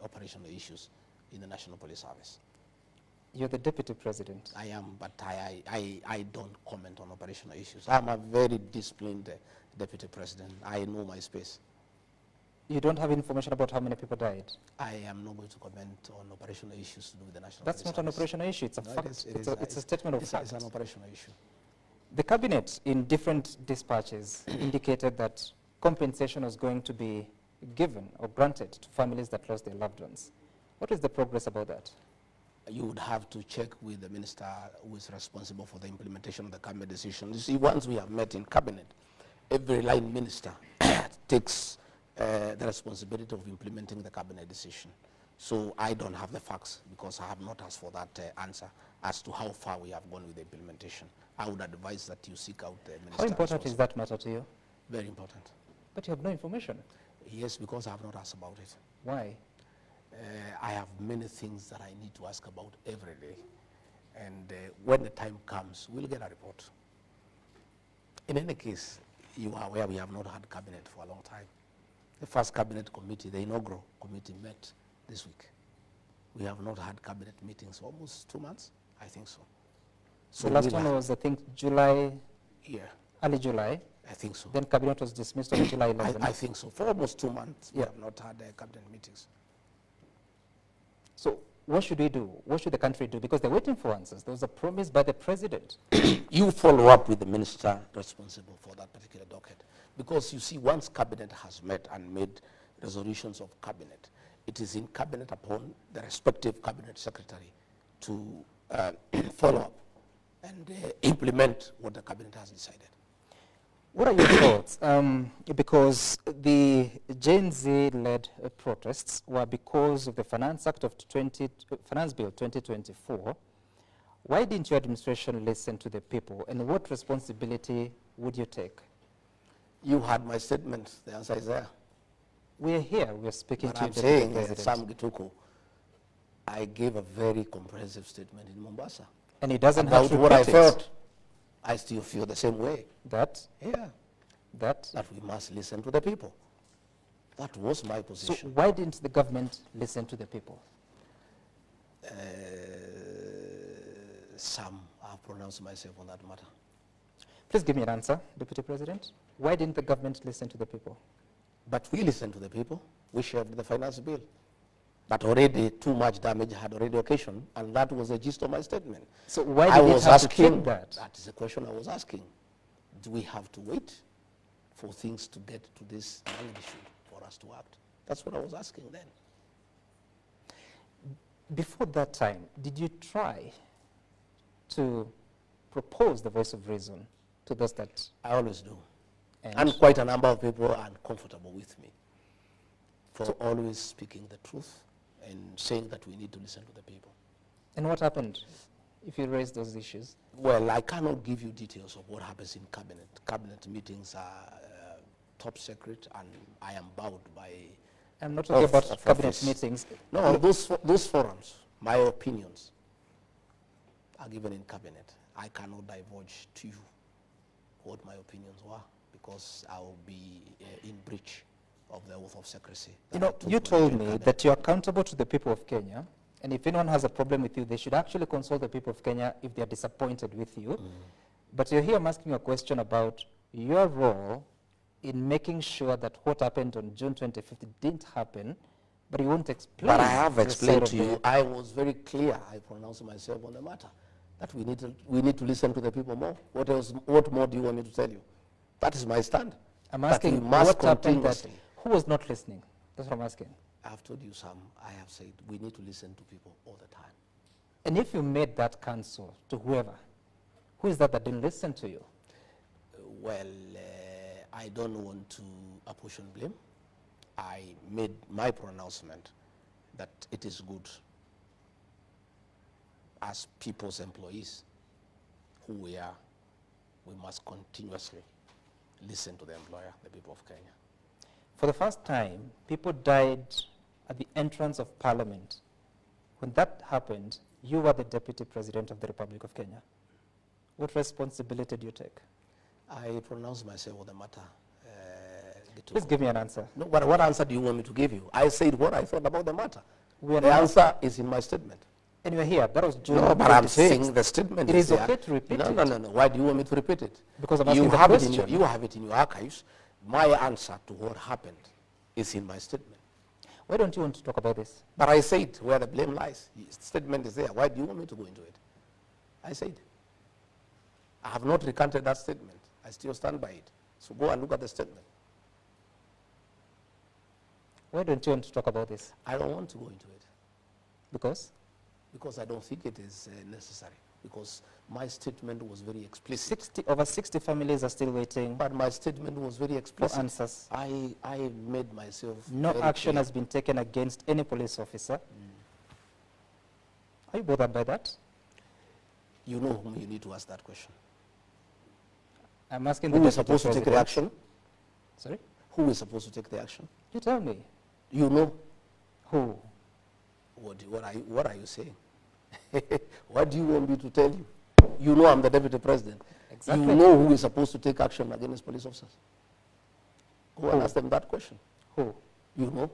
operational issues in the National Police Service. You're the deputy president. I am, but I don't comment on operational issues. I'm a very disciplined deputy president. I know my space. You don't have information about how many people died? I am not going to comment on operational issues to do with the national. That's not an operational issue. It's a fact. It's a statement of fact. It's an operational issue. The cabinet, in different dispatches, indicated that compensation was going to be given or granted to families that lost their loved ones. What is the progress about that? You would have to check with the minister who is responsible for the implementation of the cabinet decision. You see, once we have met in cabinet, every line minister takes the responsibility of implementing the cabinet decision. So I don't have the facts because I have not asked for that answer as to how far we have gone with the implementation. I would advise that you seek out the minister. How important is that matter to you? Very important. But you have no information. Yes, because I have not asked about it. Why? I have many things that I need to ask about every day. And when the time comes, we'll get a report. In any case, you are aware we have not had cabinet for a long time. The first cabinet committee, the inaugural committee, met this week. We have not had cabinet meetings for almost 2 months. I think so. So the last one was, I think, July, early July. I think so. Then cabinet was dismissed on July 11th. I think so. For almost 2 months, we have not had cabinet meetings. So what should we do? What should the country do? Because they're waiting for answers. There was a promise by the president. You follow up with the minister responsible for that particular docket. Because you see, once cabinet has met and made resolutions of cabinet, it is in cabinet upon the respective cabinet secretary to follow up and implement what the cabinet has decided. What are your thoughts? Because the Gen Z-led protests were because of the Finance Act of Finance Bill 2024. Why didn't your administration listen to the people, and what responsibility would you take? You had my statement. The answer is there. We're here. We're speaking but to I'm the saying, president. Sam Gituko, I gave a very comprehensive statement in Mombasa. And he doesn't about have to what I repeat it. felt. I still feel the same way. That? Yeah. That we must listen to the people. That was my position. So why didn't the government listen to the people? Sam, I've pronounced myself on that matter. Please give me an answer, Deputy President. Why didn't the government listen to the people? But we listened to the people. We shared the finance bill. But already too much damage had already occasioned, and that was the gist of my statement. So why did it have to take that? That is the question I was asking. Do we have to wait for things to get to this magnitude for us to act? That's what I was asking then. Before that time, did you try to propose the voice of reason to those that... I always do. And quite a number of people are uncomfortable with me for always speaking the truth and saying that we need to listen to the people. And what happened if you raised those issues? Well, I cannot give you details of what happens in cabinet. Cabinet meetings are top secret, and I am bound by... I'm not talking about cabinet meetings. No, those forums, my opinions, are given in cabinet. I cannot divulge to you what my opinions were, because I will be in breach of the oath of secrecy. You know, you told me that you're accountable to the people of Kenya, and if anyone has a problem with you, they should actually consult the people of Kenya if they're disappointed with you. But you're here, I'm asking you a question about your role in making sure that what happened on June 25th didn't happen, but you won't explain. But I have explained to you, I was very clear, I pronounced myself on the matter, that we need to listen to the people more. What more do you want me to tell you? That is my stand. I'm asking what happened that, who was not listening? That's what I'm asking. I have told you, Sam, I have said we need to listen to people all the time. And if you made that counsel to whoever, who is that didn't listen to you? Well, I don't want to apportion blame. I made my pronouncement that it is good as people's employees who we are, we must continuously listen to the employer, the people of Kenya. For the first time, people died at the entrance of Parliament. When that happened, you were the Deputy President of the Republic of Kenya. What responsibility do you take? I pronounced myself on the matter. Please give me an answer. No, what answer do you want me to give you? I said what I thought about the matter. The answer is in my statement. And you're here. That was June No, but I'm 26th. saying the statement It is there. okay to repeat it. No. Why do you want me to repeat it? Because I'm you asking the have question. It in you have it in your archives. My answer to what happened is in my statement. Why don't you want to talk about this? But I said where the blame lies. The statement is there. Why do you want me to go into it? I said. I have not recanted that statement. I still stand by it. So go and look at the statement. Why don't you want to talk about this? I don't want to go into it. Because? Because I don't think it is necessary. Because my statement was very explicit. Over 60 families are still waiting. But my statement was very explicit. For answers. I made myself No very action clear. has been taken against any police officer. Are you bothered by that? You know whom you need to ask that question. I'm asking Who the is supposed to take the action? Sorry? Who is supposed to take the action? You tell me. You know. Who? What are you saying? What do you want me to tell you? You know I'm the deputy president. Exactly. You know who is supposed to take action against police officers. Go and ask them that question. Who? You know.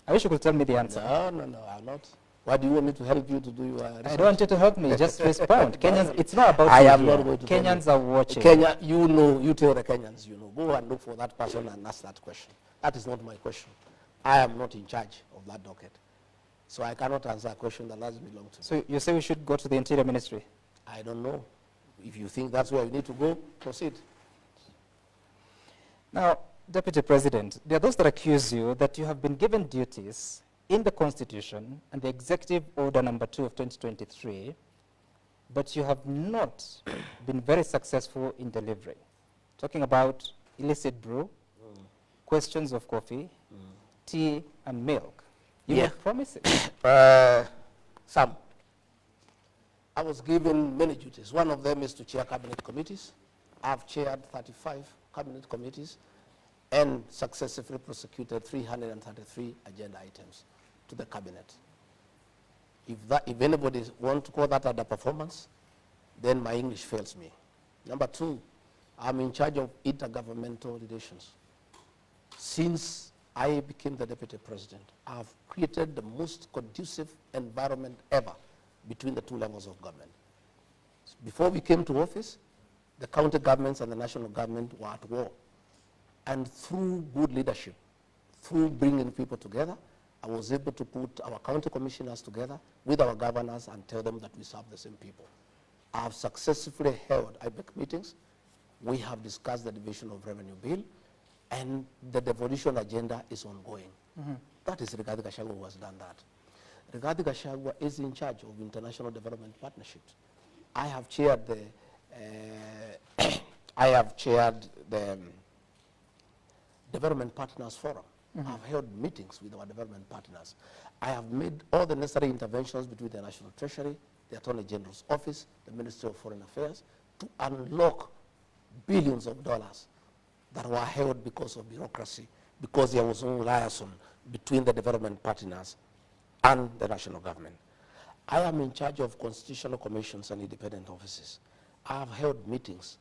I wish you could tell me the answer. No, I'm not. Why do you want me to help you to do your research? I don't want you to help me. Just respond. Kenyans, it's not about I you am here. not going to Kenyans tell are watching. Kenya, you know, you tell the Kenyans, you know. Go and look for that person and ask that question. That is not my question. I am not in charge of that docket. So I cannot answer a question that doesn't belong to me. So you say we should go to the Interior Ministry? I don't know. If you think that's where you need to go, proceed. Now, Deputy President, there are those that accuse you that you have been given duties in the Constitution and the Executive Order number 2 of 2023, but you have not been very successful in delivering. Talking about illicit brew, questions of coffee, tea, and milk. You Yeah. made promises. Some. I was given many duties. One of them is to chair cabinet committees. I've chaired 35 cabinet committees and successfully prosecuted 333 agenda items to the cabinet. If anybody wants to call that underperformance, then my English fails me. Number two, I'm in charge of intergovernmental relations. Since I became the deputy president, I've created the most conducive environment ever between the two levels of government. Before we came to office, the county governments and the national government were at war. And through good leadership, through bringing people together, I was able to put our county commissioners together with our governors and tell them that we serve the same people. I have successfully held IBEC meetings. We have discussed the division of revenue bill, and the devolution agenda is ongoing. That is Rigathi Gachagua who has done that. Rigathi Gachagua is in charge of international development partnerships. I have chaired the Development Partners Forum. I've held meetings with our development partners. I have made all the necessary interventions between the National Treasury, the Attorney General's Office, the Ministry of Foreign Affairs, to unlock billions of dollars that were held because of bureaucracy, because there was no liaison between the development partners and the national government. I am in charge of constitutional commissions and independent offices. I have held meetings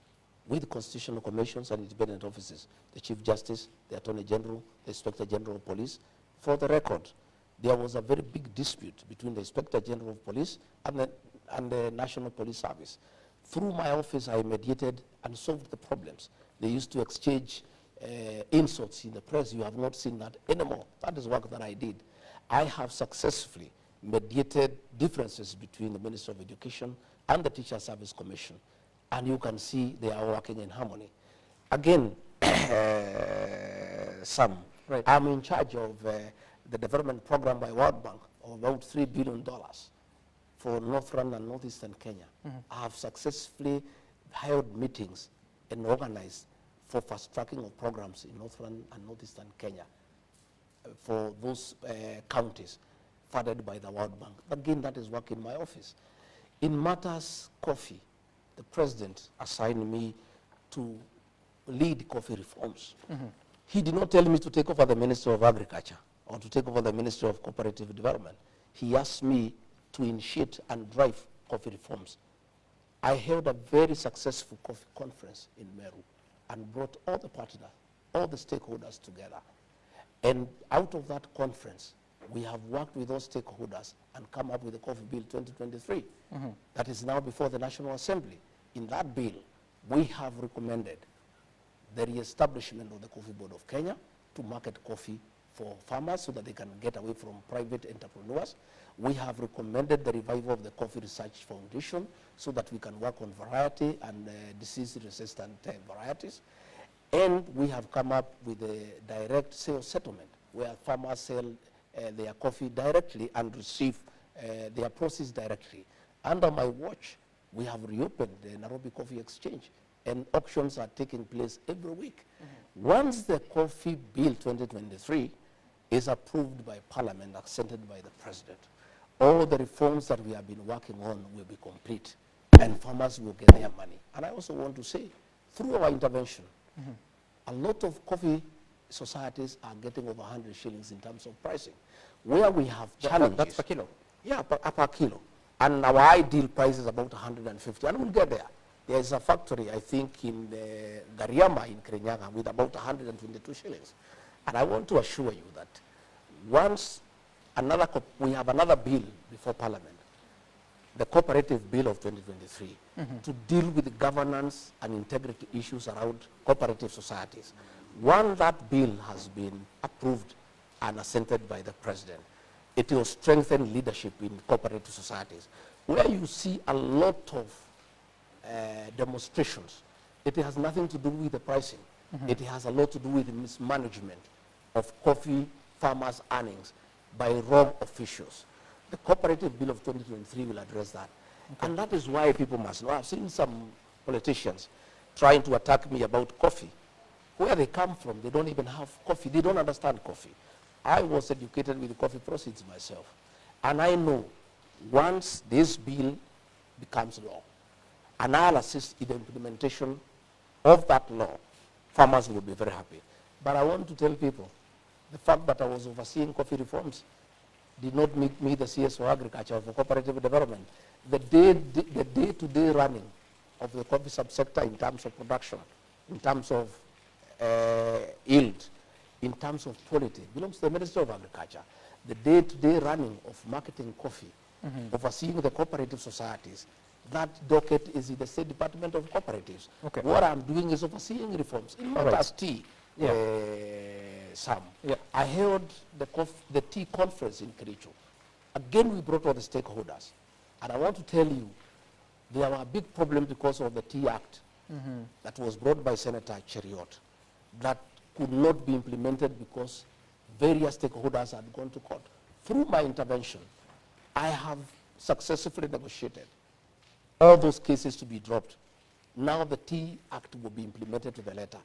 with constitutional commissions and independent offices, the Chief Justice, the Attorney General, the Inspector General of Police. For the record, there was a very big dispute between the Inspector General of Police and the National Police Service. Through my office, I mediated and solved the problems. They used to exchange insults in the press. You have not seen that anymore. That is work that I did. I have successfully mediated differences between the Ministry of Education and the Teacher Service Commission. And you can see they are working in harmony. Again, Sam, Right. I'm in charge of the development program by World Bank of about $3 billion for Northern and Northeastern Kenya. I have successfully held meetings and organized for fast tracking of programs in Northern and Northeastern Kenya for those counties funded by the World Bank. Again, that is work in my office. In matters coffee, the president assigned me to lead coffee reforms. He did not tell me to take over the Ministry of Agriculture or to take over the Ministry of Cooperative Development. He asked me to initiate and drive coffee reforms. I held a very successful coffee conference in Meru and brought all the partners, all the stakeholders together. And out of that conference, we have worked with those stakeholders and come up with the Coffee Bill 2023 that is now before the National Assembly. In that bill, we have recommended the re-establishment of the Coffee Board of Kenya to market coffee for farmers so that they can get away from private entrepreneurs. We have recommended the revival of the Coffee Research Foundation so that we can work on variety and disease-resistant varieties. And we have come up with a direct sales settlement where farmers sell their coffee directly and receive their proceeds directly. Under my watch, we have reopened the Nairobi Coffee Exchange, and auctions are taking place every week. Once the Coffee Bill 2023 is approved by Parliament, accepted by the President, all the reforms that we have been working on will be complete, and farmers will get their money. And I also want to say, through our intervention, a lot of coffee societies are getting over 100 shillings in terms of pricing. Where we have challenges. That's per kilo? Yeah, per kilo. And our ideal price is about 150, and we'll get there. There is a factory, I think, in Gariama in Kirinyaga with about 122 shillings. And I want to assure you that once we have another bill before Parliament, the Cooperative Bill of 2023, to deal with the governance and integrity issues around cooperative societies. Once that bill has been approved and assented by the President, it will strengthen leadership in cooperative societies. Where you see a lot of demonstrations, it has nothing to do with the pricing. It has a lot to do with the mismanagement of coffee farmers' earnings by wrong officials. The Cooperative Bill of 2023 will address that. And that is why people must know. I've seen some politicians trying to attack me about coffee. Where they come from, they don't even have coffee. They don't understand coffee. I was educated with the coffee proceeds myself. And I know once this bill becomes law, and I'll assist in the implementation of that law, farmers will be very happy. But I want to tell people, the fact that I was overseeing coffee reforms did not make me the CS for agriculture, for cooperative development. The day-to-day running of the coffee subsector in terms of production, in terms of yield, in terms of quality, belongs to the Ministry of Agriculture. The day-to-day running of marketing coffee, overseeing the cooperative societies, that docket is in the State Department of Cooperatives. Okay. What I'm doing is overseeing reforms, not as tea. Sam. Yeah. I held the tea conference in Kericho. Again, we brought all the stakeholders. And I want to tell you, there were a big problem because of the Tea Act that was brought by Senator Cheriot that could not be implemented because various stakeholders had gone to court. Through my intervention, I have successfully negotiated all those cases to be dropped. Now the Tea Act will be implemented to the letter,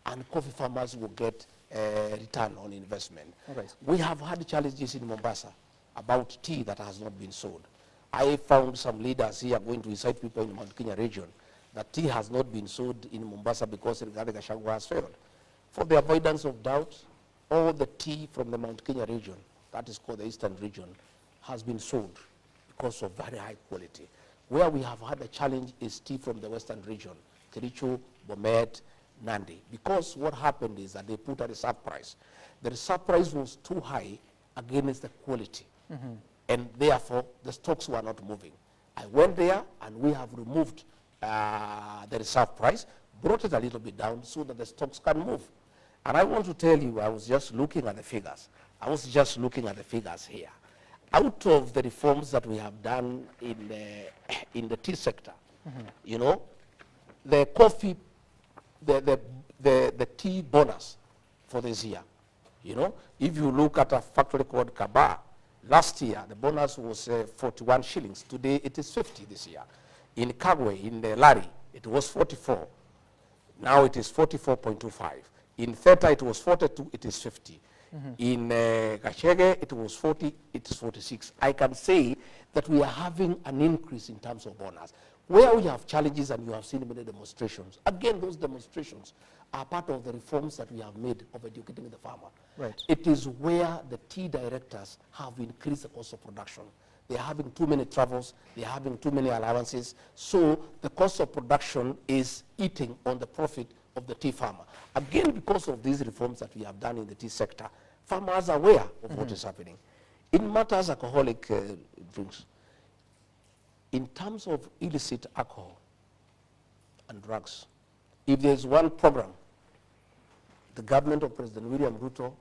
and coffee farmers will get a return on investment. Right. We have had challenges in Mombasa about tea that has not been sold. I found some leaders here going to incite people in the Mount Kenya region that tea has not been sold in Mombasa because Rigathi Gachagua has failed. For the avoidance of doubt, all the tea from the Mount Kenya region, that is called the Eastern region, has been sold because of very high quality. Where we have had a challenge is tea from the Western region, Kericho, Bomet, Nandi. Because what happened is that they put a reserve price. The reserve price was too high against the quality. And therefore, the stocks were not moving. I went there and we have removed the reserve price, brought it a little bit down so that the stocks can move. And I want to tell you, I was just looking at the figures. Here. Out of the reforms that we have done in the tea sector, you know, the coffee, the tea bonus for this year, you know, if you look at a factory called Kaba, last year the bonus was 41 shillings. Today it is 50 this year. In Kagwe, in the Lari, it was 44. Now it is 44.25. In Theta it was 42, it is 50. In Gachagua it was 40, it is 46. I can say that we are having an increase in terms of bonus. Where we have challenges and you have seen many demonstrations, again those demonstrations are part of the reforms that we have made of educating the farmer. Right. It is where the tea directors have increased the cost of production. They are having too many travels, they are having too many allowances, so the cost of production is eating on the profit of the tea farmer. Again, because of these reforms that we have done in the tea sector, farmers are aware of what is happening. In matters alcoholic drinks, in terms of illicit alcohol and drugs, if there's one program the government of President William Ruto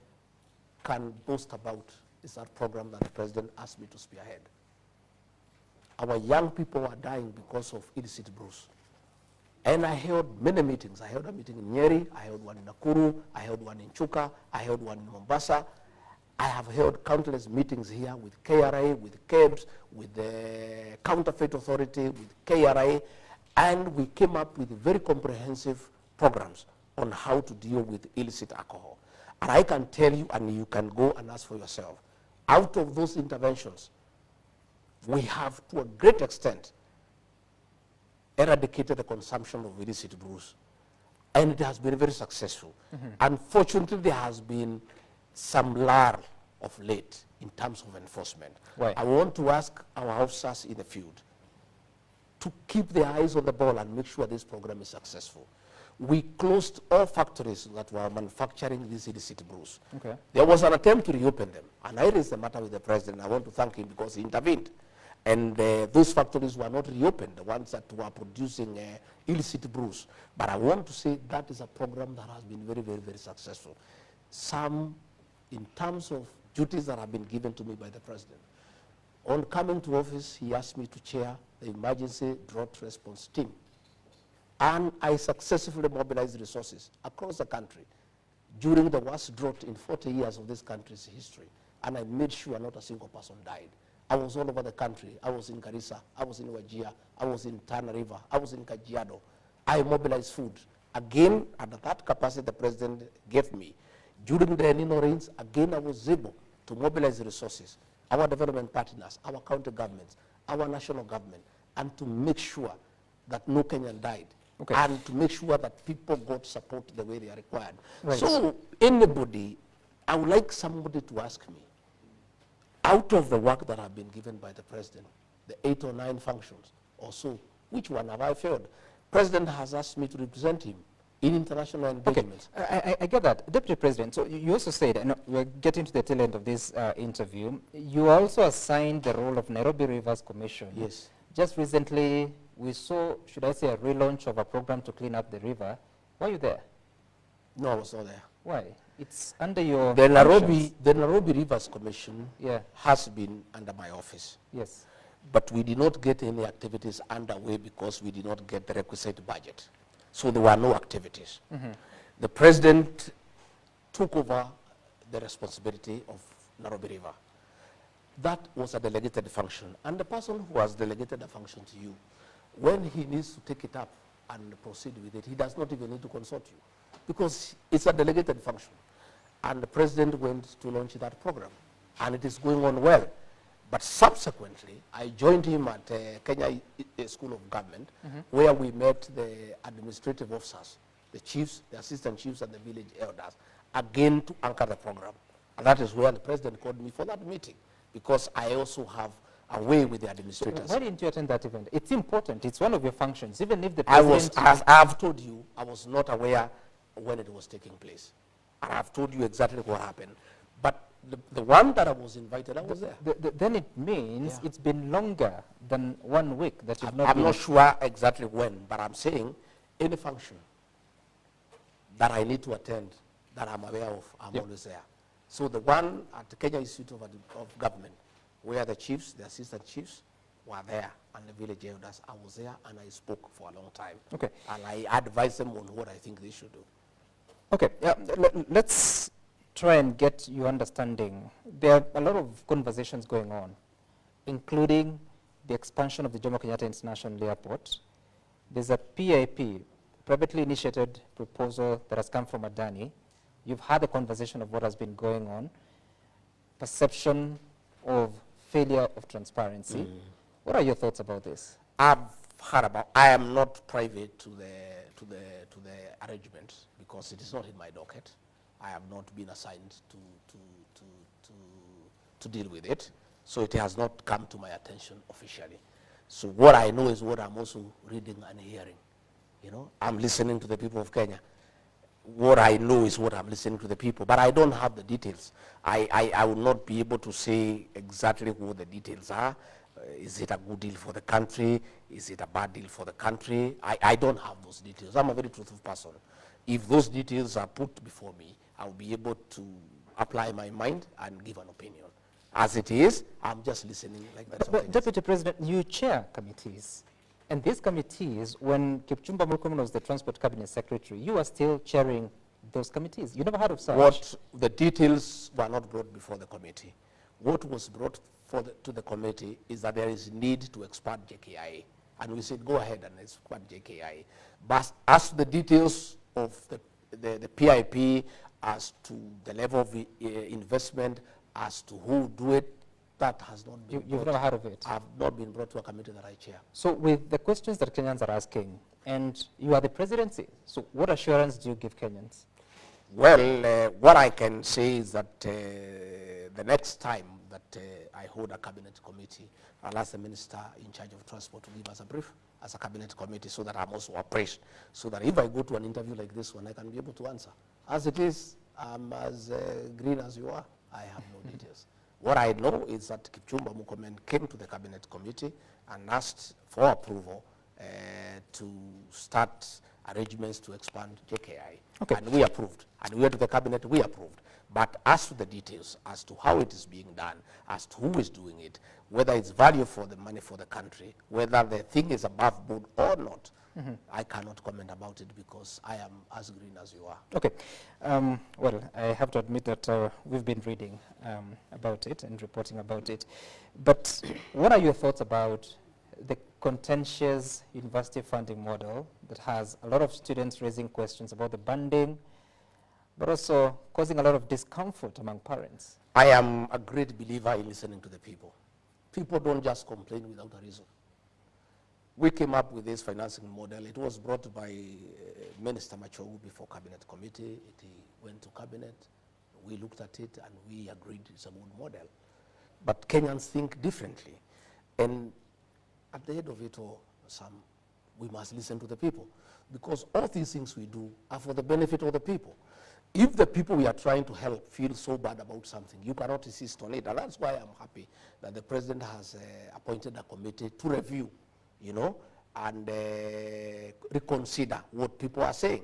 can boast about, is that program that the president asked me to spearhead. Our young people are dying because of illicit brews. And I held many meetings. I held a meeting in Nyeri, I held one in Nakuru, I held one in Chuka, I held one in Mombasa. I have held countless meetings here with KRA, with KEBS, with the Counterfeit Authority, with KRA, and we came up with very comprehensive programs on how to deal with illicit alcohol. And I can tell you, and you can go and ask for yourself, out of those interventions, we have, to a great extent, eradicated the consumption of illicit brews. And it has been very successful. Unfortunately, there has been some lull of late in terms of enforcement. Why? I want to ask our officers in the field to keep their eyes on the ball and make sure this program is successful. We closed all factories that were manufacturing these illicit brews. Okay. There was an attempt to reopen them, and I raised the matter with the president. I want to thank him because he intervened. And those factories were not reopened, the ones that were producing illicit brews. But I want to say that is a program that has been very, very, very successful. Some, in terms of duties that have been given to me by the president. On coming to office, he asked me to chair the emergency drought response team. And I successfully mobilized resources across the country during the worst drought in 40 years of this country's history. And I made sure not a single person died. I was all over the country. I was in Garissa, I was in Wajir, I was in Tana River, I was in Kajiado. I mobilized food. Again, at that capacity the president gave me. During the El Nino rains, again I was able to mobilize resources, our development partners, our county governments, our national government, and to make sure that no Kenyan died. Okay. And to make sure that people got support the way they are required. Right. So anybody, I would like somebody to ask me, out of the work that have been given by the president, the 8 or 9 functions or so, which one have I failed? President has asked me to represent him in international engagements. Okay. I get that. Deputy President, so you also said, and we're getting to the tail end of this interview, you also assigned the role of Nairobi Rivers Commission. Yes. Just recently, we saw, should I say, a relaunch of a program to clean up the river. Were you there? No, I was not there. Why? It's under your The functions. Nairobi Rivers Commission Yeah. has been under my office. Yes. But we did not get any activities underway because we did not get the requisite budget. So there were no activities. The president took over the responsibility of Nairobi River. That was a delegated function. And the person who has delegated a function to you, when he needs to take it up and proceed with it, he does not even need to consult you because it's a delegated function. And the president went to launch that program. And it is going on well. But subsequently, I joined him at Kenya School of Government, where we met the administrative officers, the chiefs, the assistant chiefs, and the village elders, again to anchor the program. And that is where the president called me for that meeting, because I also have a way with the administrators. Why didn't you attend that event? It's important. It's one of your functions. Even if the I president... was, as I have told you, I was not aware when it was taking place. And I have told you exactly what happened. But the one that I was invited, I was there. Then it means it's been longer than 1 week that you've not I'm been... not sure exactly when, but I'm saying any function that I need to attend that I'm aware of, I'm always there. So the one at the Kenya Institute of Government, where the chiefs, the assistant chiefs, were there, and the village elders, I was there, and I spoke for a long time. Okay. And I advised them on what I think they should do. Okay, let's try and get your understanding. There are a lot of conversations going on, including the expansion of the Jomo Kenyatta International Airport. There's a PIP, privately initiated proposal that has come from Adani. You've had a conversation of what has been going on, perception of failure of transparency. What are your thoughts about this? I've heard about, I am not private to the arrangement because it is not in my docket. I have not been assigned to deal with it. So it has not come to my attention officially. So what I know is what I'm also reading and hearing. You know, I'm listening to the people of Kenya. what I know is what I'm listening to the people, but I don't have the details. I will not be able to say exactly what the details are. Is it a good deal for the country? Is it a bad deal for the country? I don't have those details. I'm a very truthful person. If those details are put before me, I'll be able to apply my mind and give an opinion. As it is, I'm just listening like that. But Deputy President, you chair committees. And these committees, when Kipchumba Murkomen was the Transport Cabinet Secretary, you are still chairing those committees. You never heard of such? What the details were not brought before the committee. What was brought to the committee is that there is need to expand JKIA. And we said, go ahead and expand JKIA. But as to the details of the PIP, as to the level of investment, as to who do it, that has not been You've never heard of it? Have not been brought to a committee that I chair. So with the questions that Kenyans are asking, and you are the presidency, so what assurance do you give Kenyans? Well, what I can say is that the next time that I hold a cabinet committee, I'll ask the minister in charge of transport to give us a brief as a cabinet committee so that I'm also appraised, so that if I go to an interview like this one, I can be able to answer. As it is, I'm as green as you are. I have no details. What I know is that Kipchumba Murkomen came to the cabinet committee and asked for approval to start arrangements to expand JKI. Okay. And we approved. And we went to the cabinet, we approved. But as to the details, as to how it is being done, as to who is doing it, whether it's value for the money for the country, whether the thing is above board or not, I cannot comment about it because I am as green as you are. Okay. Well, I have to admit that we've been reading about it and reporting about it. But what are your thoughts about the contentious university funding model that has a lot of students raising questions about the banding, but also causing a lot of discomfort among parents? I am a great believer in listening to the people. People don't just complain without a reason. We came up with this financing model. It was brought by Minister Machogu before Cabinet Committee. It went to Cabinet. We looked at it and we agreed it's a good model. But Kenyans think differently. And at the end of it all, Sam, we must listen to the people because all these things we do are for the benefit of the people. If the people we are trying to help feel so bad about something, you cannot insist on it. And that's why I'm happy that the president has appointed a committee to review, you know, and reconsider what people are saying.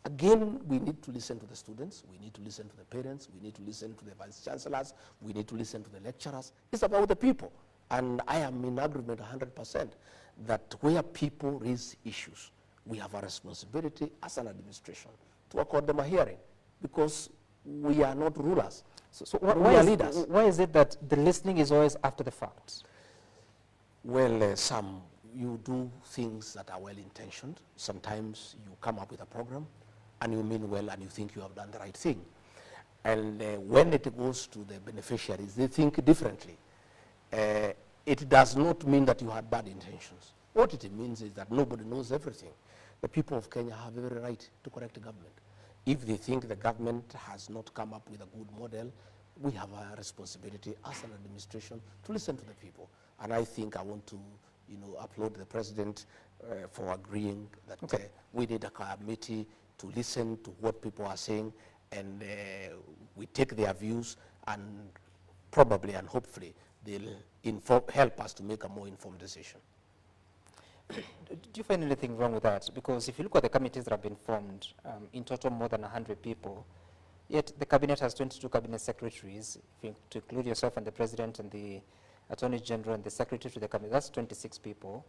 Again, we need to listen to the students, we need to listen to the parents, we need to listen to the vice chancellors, we need to listen to the lecturers. It's about the people. And I am in agreement 100% that where people raise issues, we have a responsibility as an administration to accord them a hearing because we are not rulers. So we are leaders. Why is it that the listening is always after the fact? Well, Sam, you do things that are well-intentioned. Sometimes you come up with a program and you mean well and you think you have done the right thing. And when it goes to the beneficiaries, they think differently. It does not mean that you had bad intentions. What it means is that nobody knows everything. The people of Kenya have every right to correct the government. If they think the government has not come up with a good model, we have a responsibility as an administration to listen to the people. And I think I want to, you know, applaud the president for agreeing that we need a committee to listen to what people are saying, and we take their views and probably and hopefully they'll help us to make a more informed decision. Do you find anything wrong with that? Because if you look at the committees that have been formed, in total more than 100 people, yet the cabinet has 22 cabinet secretaries, if you to include yourself and the president and the attorney general and the secretary to the cabinet, that's 26 people.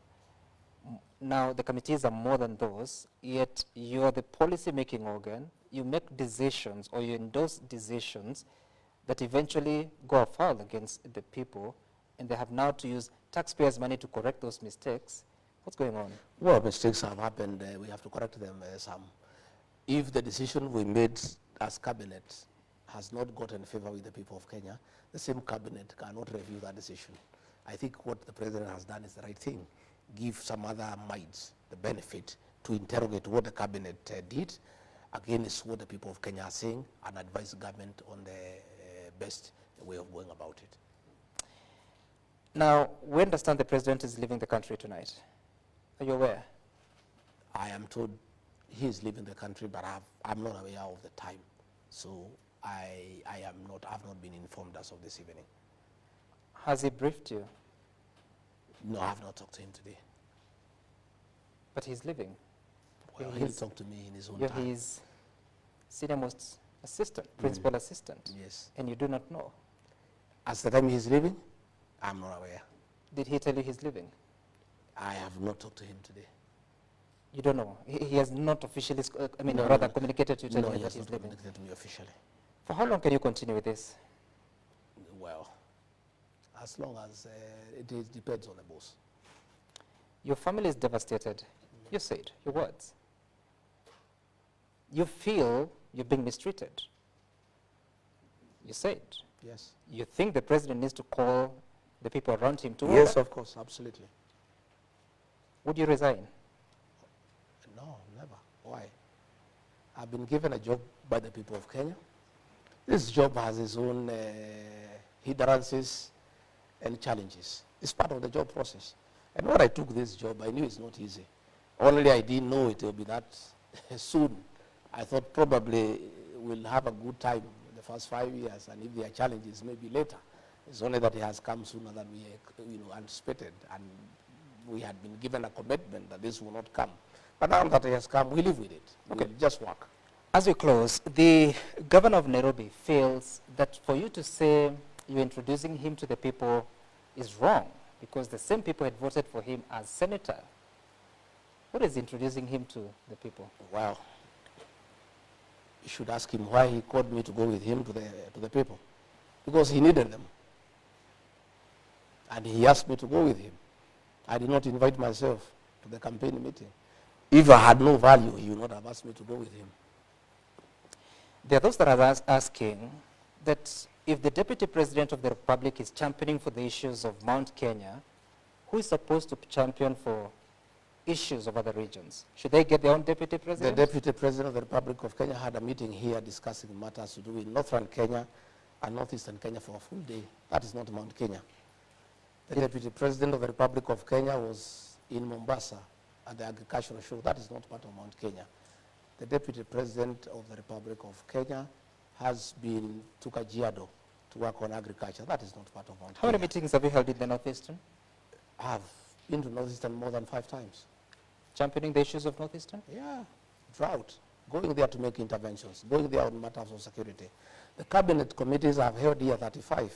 Now the committees are more than those, yet you're the policy-making organ, you make decisions or you endorse decisions that eventually go afoul against the people, and they have now to use taxpayers' money to correct those mistakes. What's going on? Well, mistakes have happened. We have to correct them, Sam. If the decision we made as cabinet has not gotten favor with the people of Kenya, the same cabinet cannot review that decision. I think what the president has done is the right thing. Give some other minds the benefit to interrogate what the cabinet did against what the people of Kenya are saying and advise the government on the best way of going about it. Now, we understand the president is leaving the country tonight. Are you aware? I am told he is leaving the country, but I'm not aware of the time. So I've not been informed as of this evening. Has he briefed you? No, I have not talked to him today. But he's leaving. Well, he'll talk to me in his own You're time. his senior most assistant, principal assistant. Yes. And you do not know. As the time he's leaving, I'm not aware. Did he tell you he's leaving? I have not talked to him today. You don't know. He has not officially, communicated to you telling you that he's leaving. Communicated to me officially. For how long can you continue with this? Well, as long as it depends on the boss. Your family is devastated. You said your words. You feel you're being mistreated. You said. Yes. You think the president needs to call the people around him to Yes, order? of course, absolutely. Would you resign? No, never. Why? I've been given a job by the people of Kenya. This job has its own hindrances and challenges. It's part of the job process. And when I took this job, I knew it's not easy. Only I didn't know it will be that soon. I thought probably we'll have a good time in the first 5 years, and if there are challenges, maybe later. It's only that it has come sooner than we anticipated, and we had been given a commitment that this will not come. But now that it has come, we live with it. Okay. We'll just work. As we close, the governor of Nairobi feels that for you to say you're introducing him to the people is wrong, because the same people had voted for him as senator. What is introducing him to the people? Well, you should ask him why he called me to go with him to the people. Because he needed them. And he asked me to go with him. I did not invite myself to the campaign meeting. If I had no value, he would not have asked me to go with him. There are those that are asking that if the Deputy President of the Republic is championing for the issues of Mount Kenya, who is supposed to champion for issues of other regions? Should they get their own Deputy President? The Deputy President of the Republic of Kenya had a meeting here discussing matters to do with Northern Kenya and Northeastern Kenya for a full day. That is not Mount Kenya. The Deputy President of the Republic of Kenya was in Mombasa at the agricultural show. That is not part of Mount Kenya. The Deputy President of the Republic of Kenya has been to Kajiado to work on agriculture. That is not part of Mount How Kenya. many meetings have you held in the Northeastern? I have been to Northeastern more than 5 times. Championing the issues of Northeastern? Yeah, drought, going there to make interventions, going there on matters of security. The cabinet committees have held here 35.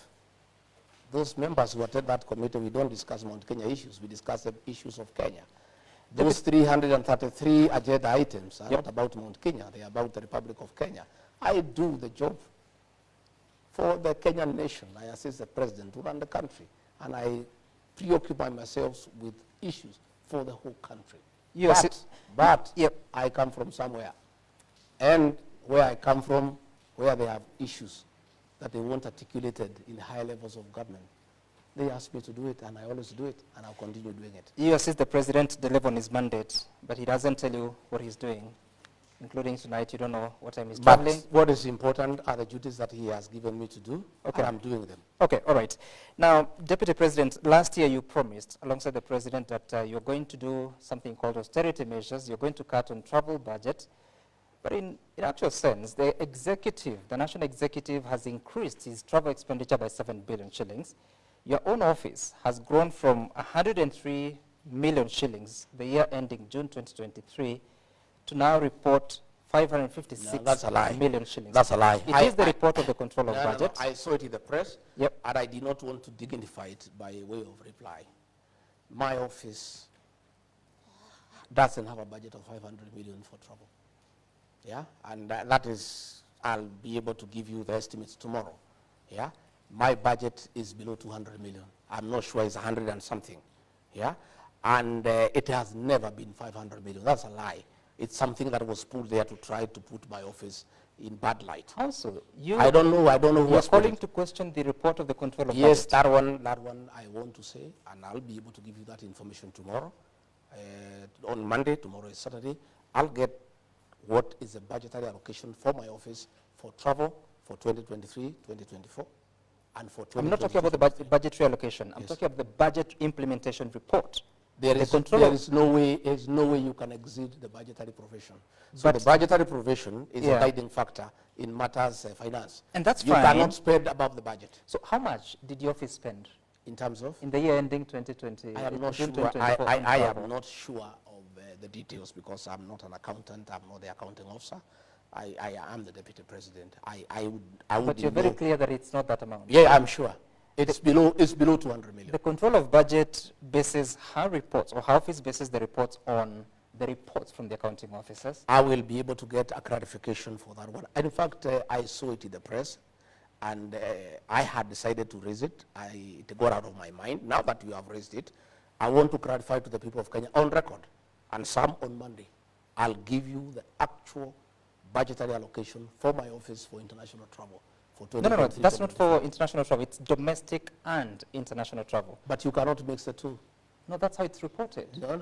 Those members who attend that committee, we don't discuss Mount Kenya issues, we discuss the issues of Kenya. Those 333 agenda items are not about Mount Kenya, they are about the Republic of Kenya. I do the job for the Kenyan nation. I assist the president to run the country, and I preoccupy myself with issues for the whole country. But I come from somewhere, and where I come from, where they have issues that they want articulated in high levels of government, they ask me to do it, and I always do it, and I'll continue doing it. You assist the president deliver on his mandate, but he doesn't tell you what he's doing, including tonight. You don't know what time he's traveling. But what is important are the duties that he has given me to do, and I'm doing them. Okay, all right. Now, Deputy President, last year you promised, alongside the president, that you're going to do something called austerity measures. You're going to cut on travel budget. But in actual sense, the executive, the national executive, has increased his travel expenditure by 7 billion shillings. Your own office has grown from 103 million shillings the year ending June 2023 to now report 556 that's a lie. million shillings. That's a lie. It is the report of the control of budget. I saw it in the press, Yep. and I did not want to dignify it by way of reply. My office doesn't have a budget of 500 million for travel. Yeah, and that is, I'll be able to give you the estimates tomorrow. Yeah, my budget is below 200 million. I'm not sure it's 100 and something. Yeah, and it has never been 500 million. That's a lie. It's something that was put there to try to put my office in bad light. Also, I don't know who you're was calling to question the report of the control of Yes, budget. that one I want to say, and I'll be able to give you that information tomorrow. On Monday, tomorrow is Saturday, I'll get what is the budgetary allocation for my office for travel for 2023, 2024, and for 2024. I'm not talking about the budgetary allocation. I'm talking about the budget implementation report. There is no way you can exceed the budgetary provision. So the budgetary provision is a guiding factor in matters finance. And that's fine. You cannot spend above the budget. So how much did your office spend? In terms of? In the year ending 2020. I am not sure. I am not sure of the details because I'm not an accountant. I'm not the accounting officer. I am the deputy president. I would But you're very clear that it's not that amount. Yeah, I'm sure. It's below 200 million. The control of budget bases her reports, or her office bases the reports on the reports from the accounting officers. I will be able to get a clarification for that one. And in fact, I saw it in the press, and I had decided to raise it. It got out of my mind. Now that you have raised it, I want to clarify to the people of Kenya on record, and some on Monday. I'll give you the actual budgetary allocation for my office for international travel. No, that's not for international travel. It's domestic and international travel. But you cannot mix the two. No, that's how it's reported. No.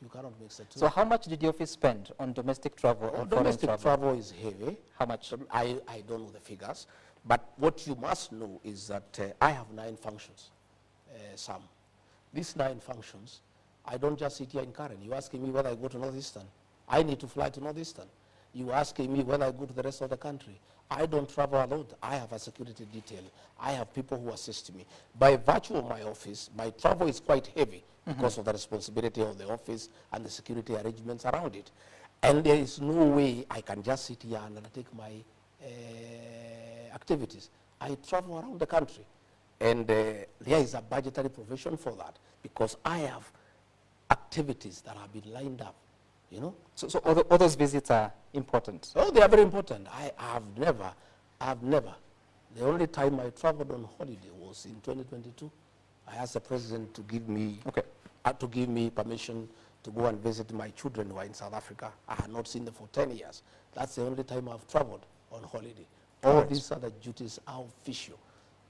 You cannot mix the two. So how much did your office spend on domestic travel and foreign travel? Domestic travel is heavy. How much? I don't know the figures. But what you must know is that I have 9 functions, Sam. These 9 functions, I don't just sit here in Karen. You're asking me whether I go to Northeastern. I need to fly to Northeastern. You're asking me whether I go to the rest of the country. I don't travel alone. I have a security detail. I have people who assist me. By virtue of my office, my travel is quite heavy because of the responsibility of the office and the security arrangements around it. And there is no way I can just sit here and undertake my activities. I travel around the country. And there is a budgetary provision for that because I have activities that have been lined up. You know? So all those visits are important? Oh, they are very important. I have never. The only time I traveled on holiday was in 2022. I asked the president to give me permission to go and visit my children who are in South Africa. I had not seen them for 10 years. That's the only time I've traveled on holiday. All these other duties are official.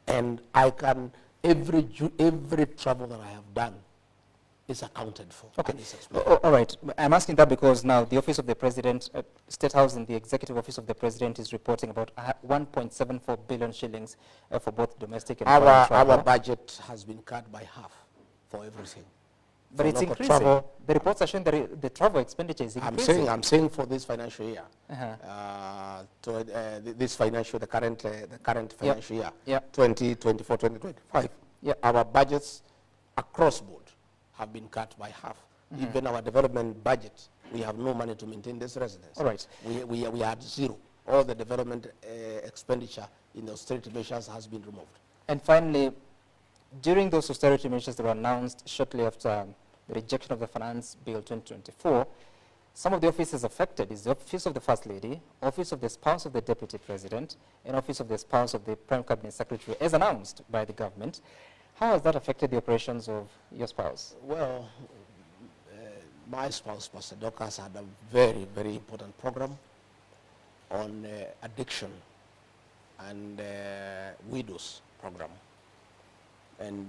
And I can, every travel that I have done is accounted for. Okay. All right. I'm asking that because now the Office of the President, State House and the Executive Office of the President is reporting about 1.74 billion shillings for both domestic and foreign travel. Our budget has been cut by half for everything. But it's increasing. The reports are showing that the travel expenditure is increasing. I'm saying for this financial year, the current financial year, 2024, 2025, our budgets across board have been cut by half. Even our development budget, we have no money to maintain this residence. All right. We had zero. All the development expenditure in the austerity measures has been removed. And finally, during those austerity measures that were announced shortly after the rejection of the Finance Bill 2024, some of the offices affected is the Office of the First Lady, Office of the Spouse of the Deputy President, and Office of the Spouse of the Prime Cabinet Secretary, as announced by the government. How has that affected the operations of your spouse? Well, my spouse, Pastor Dorcas, had a very, very important program on addiction and widows program. And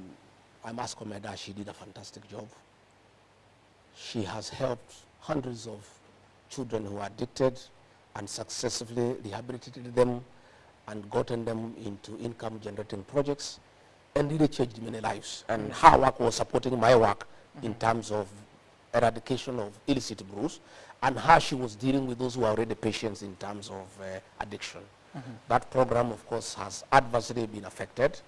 I must commend her. She did a fantastic job. She has helped hundreds of children who are addicted and successfully rehabilitated them and gotten them into income-generating projects and really changed many lives. And her work was supporting my work in terms of eradication of illicit brews, and how she was dealing with those who are already patients in terms of addiction. That program, of course, has adversely been affected.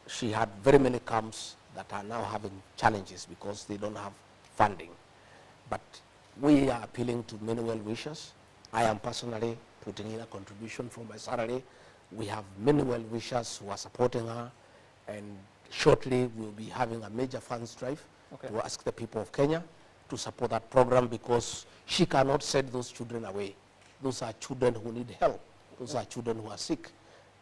She had very many camps that are now having challenges because they don't have funding. But we are appealing to many well-wishers. I am personally putting in a contribution from my salary. We have many well-wishers who are supporting her, and shortly we'll be having a major funds drive to ask the people of Kenya to support that program because she cannot send those children away. Those are children who need help. Those are children who are sick.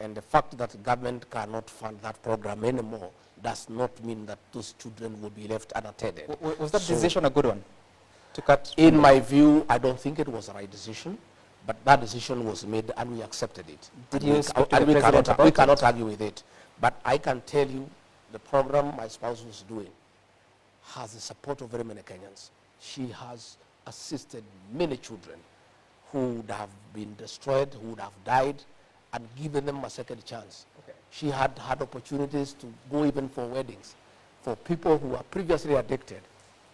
And the fact that the government cannot fund that program anymore does not mean that those children will be left unattended. Was that decision a good one? To cut? In my view, I don't think it was the right decision, but that decision was made and we accepted it. Did you speak to the president about it? We cannot argue with it. But I can tell you the program my spouse was doing has the support of very many Kenyans. She has assisted many children who would have been destroyed, who would have died, and given them a second chance. She had had opportunities to go even for weddings for people who were previously addicted.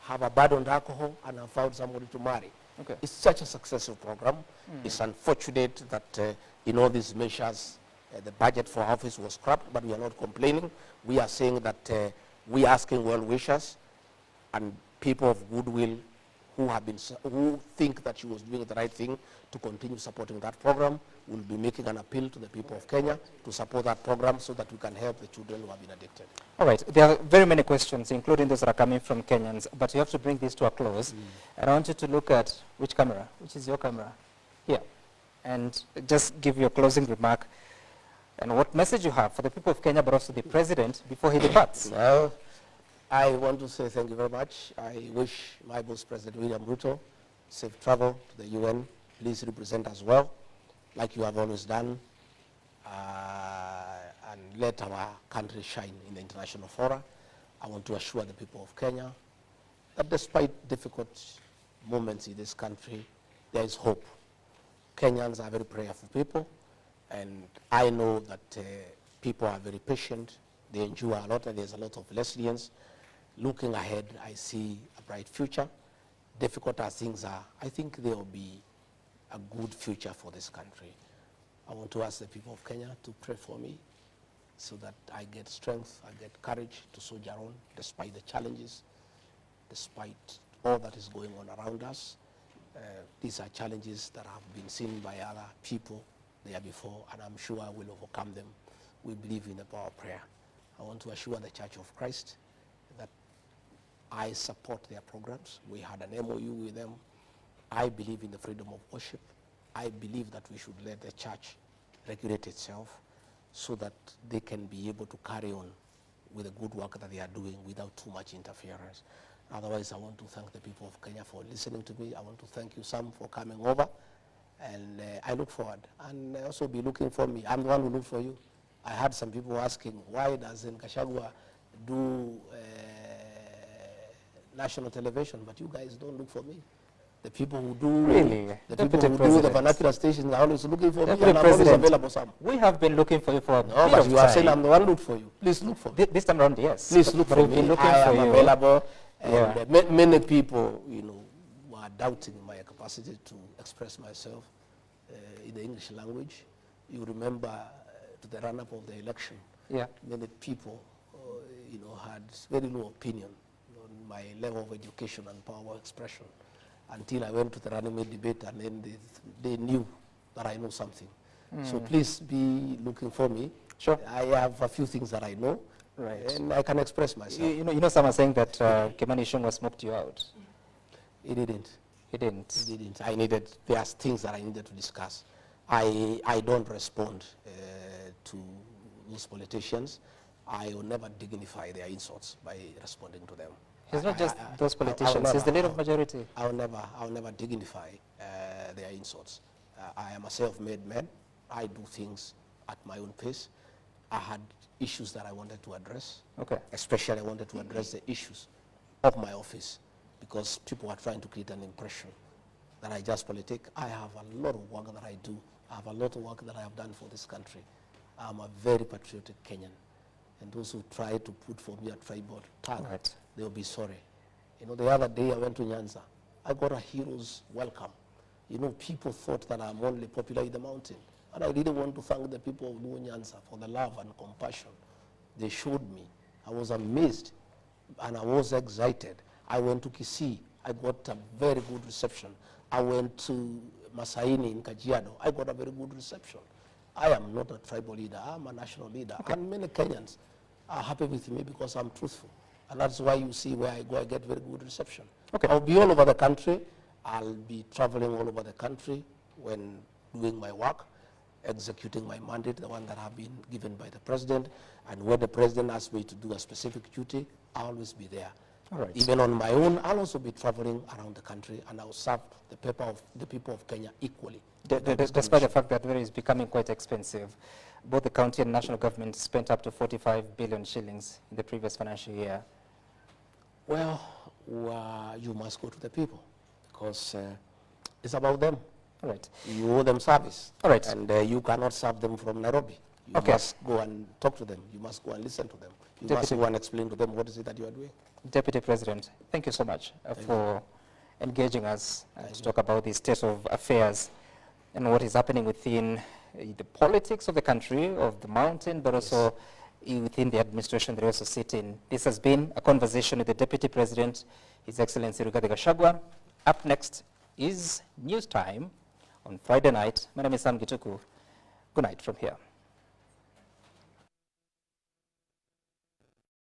have abandoned alcohol, and have found somebody to marry. Okay. It's such a successful program. It's unfortunate that in all these measures, the budget for office was scrapped, but we are not complaining. We are saying that we are asking well wishers and people of goodwill who think that she was doing the right thing to continue supporting that program. We'll be making an appeal to the people of Kenya to support that program so that we can help the children who have been addicted. All right, there are very many questions, including those that are coming from Kenyans, but you have to bring this to a close. And I want you to look at which camera, which is your camera, here, and just give your closing remark and what message you have for the people of Kenya, but also the president before he departs. Well, I want to say thank you very much. I wish my boss, President William Ruto, safe travel to the UN. Please represent us well, like you have always done, and let our country shine in the international fora. I want to assure the people of Kenya that despite difficult moments in this country, there is hope. Kenyans are very prayerful people, and I know that people are very patient. They endure a lot, and there's a lot of resilience. Looking ahead, I see a bright future. Difficult as things are, I think there will be a good future for this country. I want to ask the people of Kenya to pray for me so that I get strength, I get courage to soldier on despite the challenges, despite all that is going on around us. These are challenges that have been seen by other people there before, and I'm sure I will overcome them. We believe in the power of prayer. I want to assure the Church of Christ that I support their programs. We had an MOU with them. I believe in the freedom of worship. I believe that we should let the church regulate itself so that they can be able to carry on with the good work that they are doing without too much interference. Otherwise, I want to thank the people of Kenya for listening to me. I want to thank you, Sam, for coming over. And I look forward. And also be looking for me. I'm the one who look for you. I had some people asking, why doesn't Gachagua do national television? But you guys don't look for me. The people who do, really? The people who do the vernacular stations are always looking for me, and I'm always available, Sam. We have been looking for you for a No, but you are saying I'm the one look for you. Please look for me. This time around, yes. Please look for me. I am available. And many people, were doubting my capacity to express myself in the English language. You remember to the run-up of the election, many people, had very low opinion on my level of education and power of expression, until I went to the running mate debate, and then they knew that I know something. So please be looking for me. Sure. I have a few things that I know, and I can express myself. You know, someone saying that Kimani Ichung'wah smoked you out. He didn't. He didn't. He didn't. There's things that I needed to discuss. I don't respond to those politicians. I will never dignify their insults by responding to them. He's not just those politicians, he's the leader of majority. I'll never dignify their insults. I am a self-made man. I do things at my own pace. I had issues that I wanted to address. Okay. Especially I wanted to address the issues of my office, because people are trying to create an impression that I just politic. I have a lot of work that I do. I have a lot of work that I have done for this country. I'm a very patriotic Kenyan. And those who try to put for me a tribal tag, they'll be sorry. The other day I went to Nyanza. I got a hero's welcome. People thought that I'm only popular in the mountain. And I really want to thank the people of Nyanza for the love and compassion they showed me. I was amazed and I was excited. I went to Kisii. I got a very good reception. I went to Masaini in Kajiado. I got a very good reception. I am not a tribal leader. I'm a national leader. And many Kenyans are happy with me because I'm truthful. And that's why you see where I go, I get very good reception. Okay. I'll be all over the country. I'll be traveling all over the country when doing my work, executing my mandate, the one that I've been given by the president. And when the president asks me to do a specific duty, I'll always be there. All right. Even on my own, I'll also be traveling around the country, and I'll serve the people of Kenya equally. Despite the fact that it is becoming quite expensive, both the county and national government spent up to 45 billion shillings in the previous financial year. Well, you must go to the people, because it's about them. All right. You owe them service. All right. And you cannot serve them from Nairobi. You Okay. must go and talk to them. You must go and listen to them. You must Deputy- go and explain to them what is it that you are doing. Deputy President, thank you so much for engaging us to talk about the state of affairs and what is happening within the politics of the country, of the mountain, but also within the administration they also sit in. This has been a conversation with the Deputy President, His Excellency Rigathi Gachagua. Up next is News Time on Friday night. My name is Sam Gituku. Good night from here.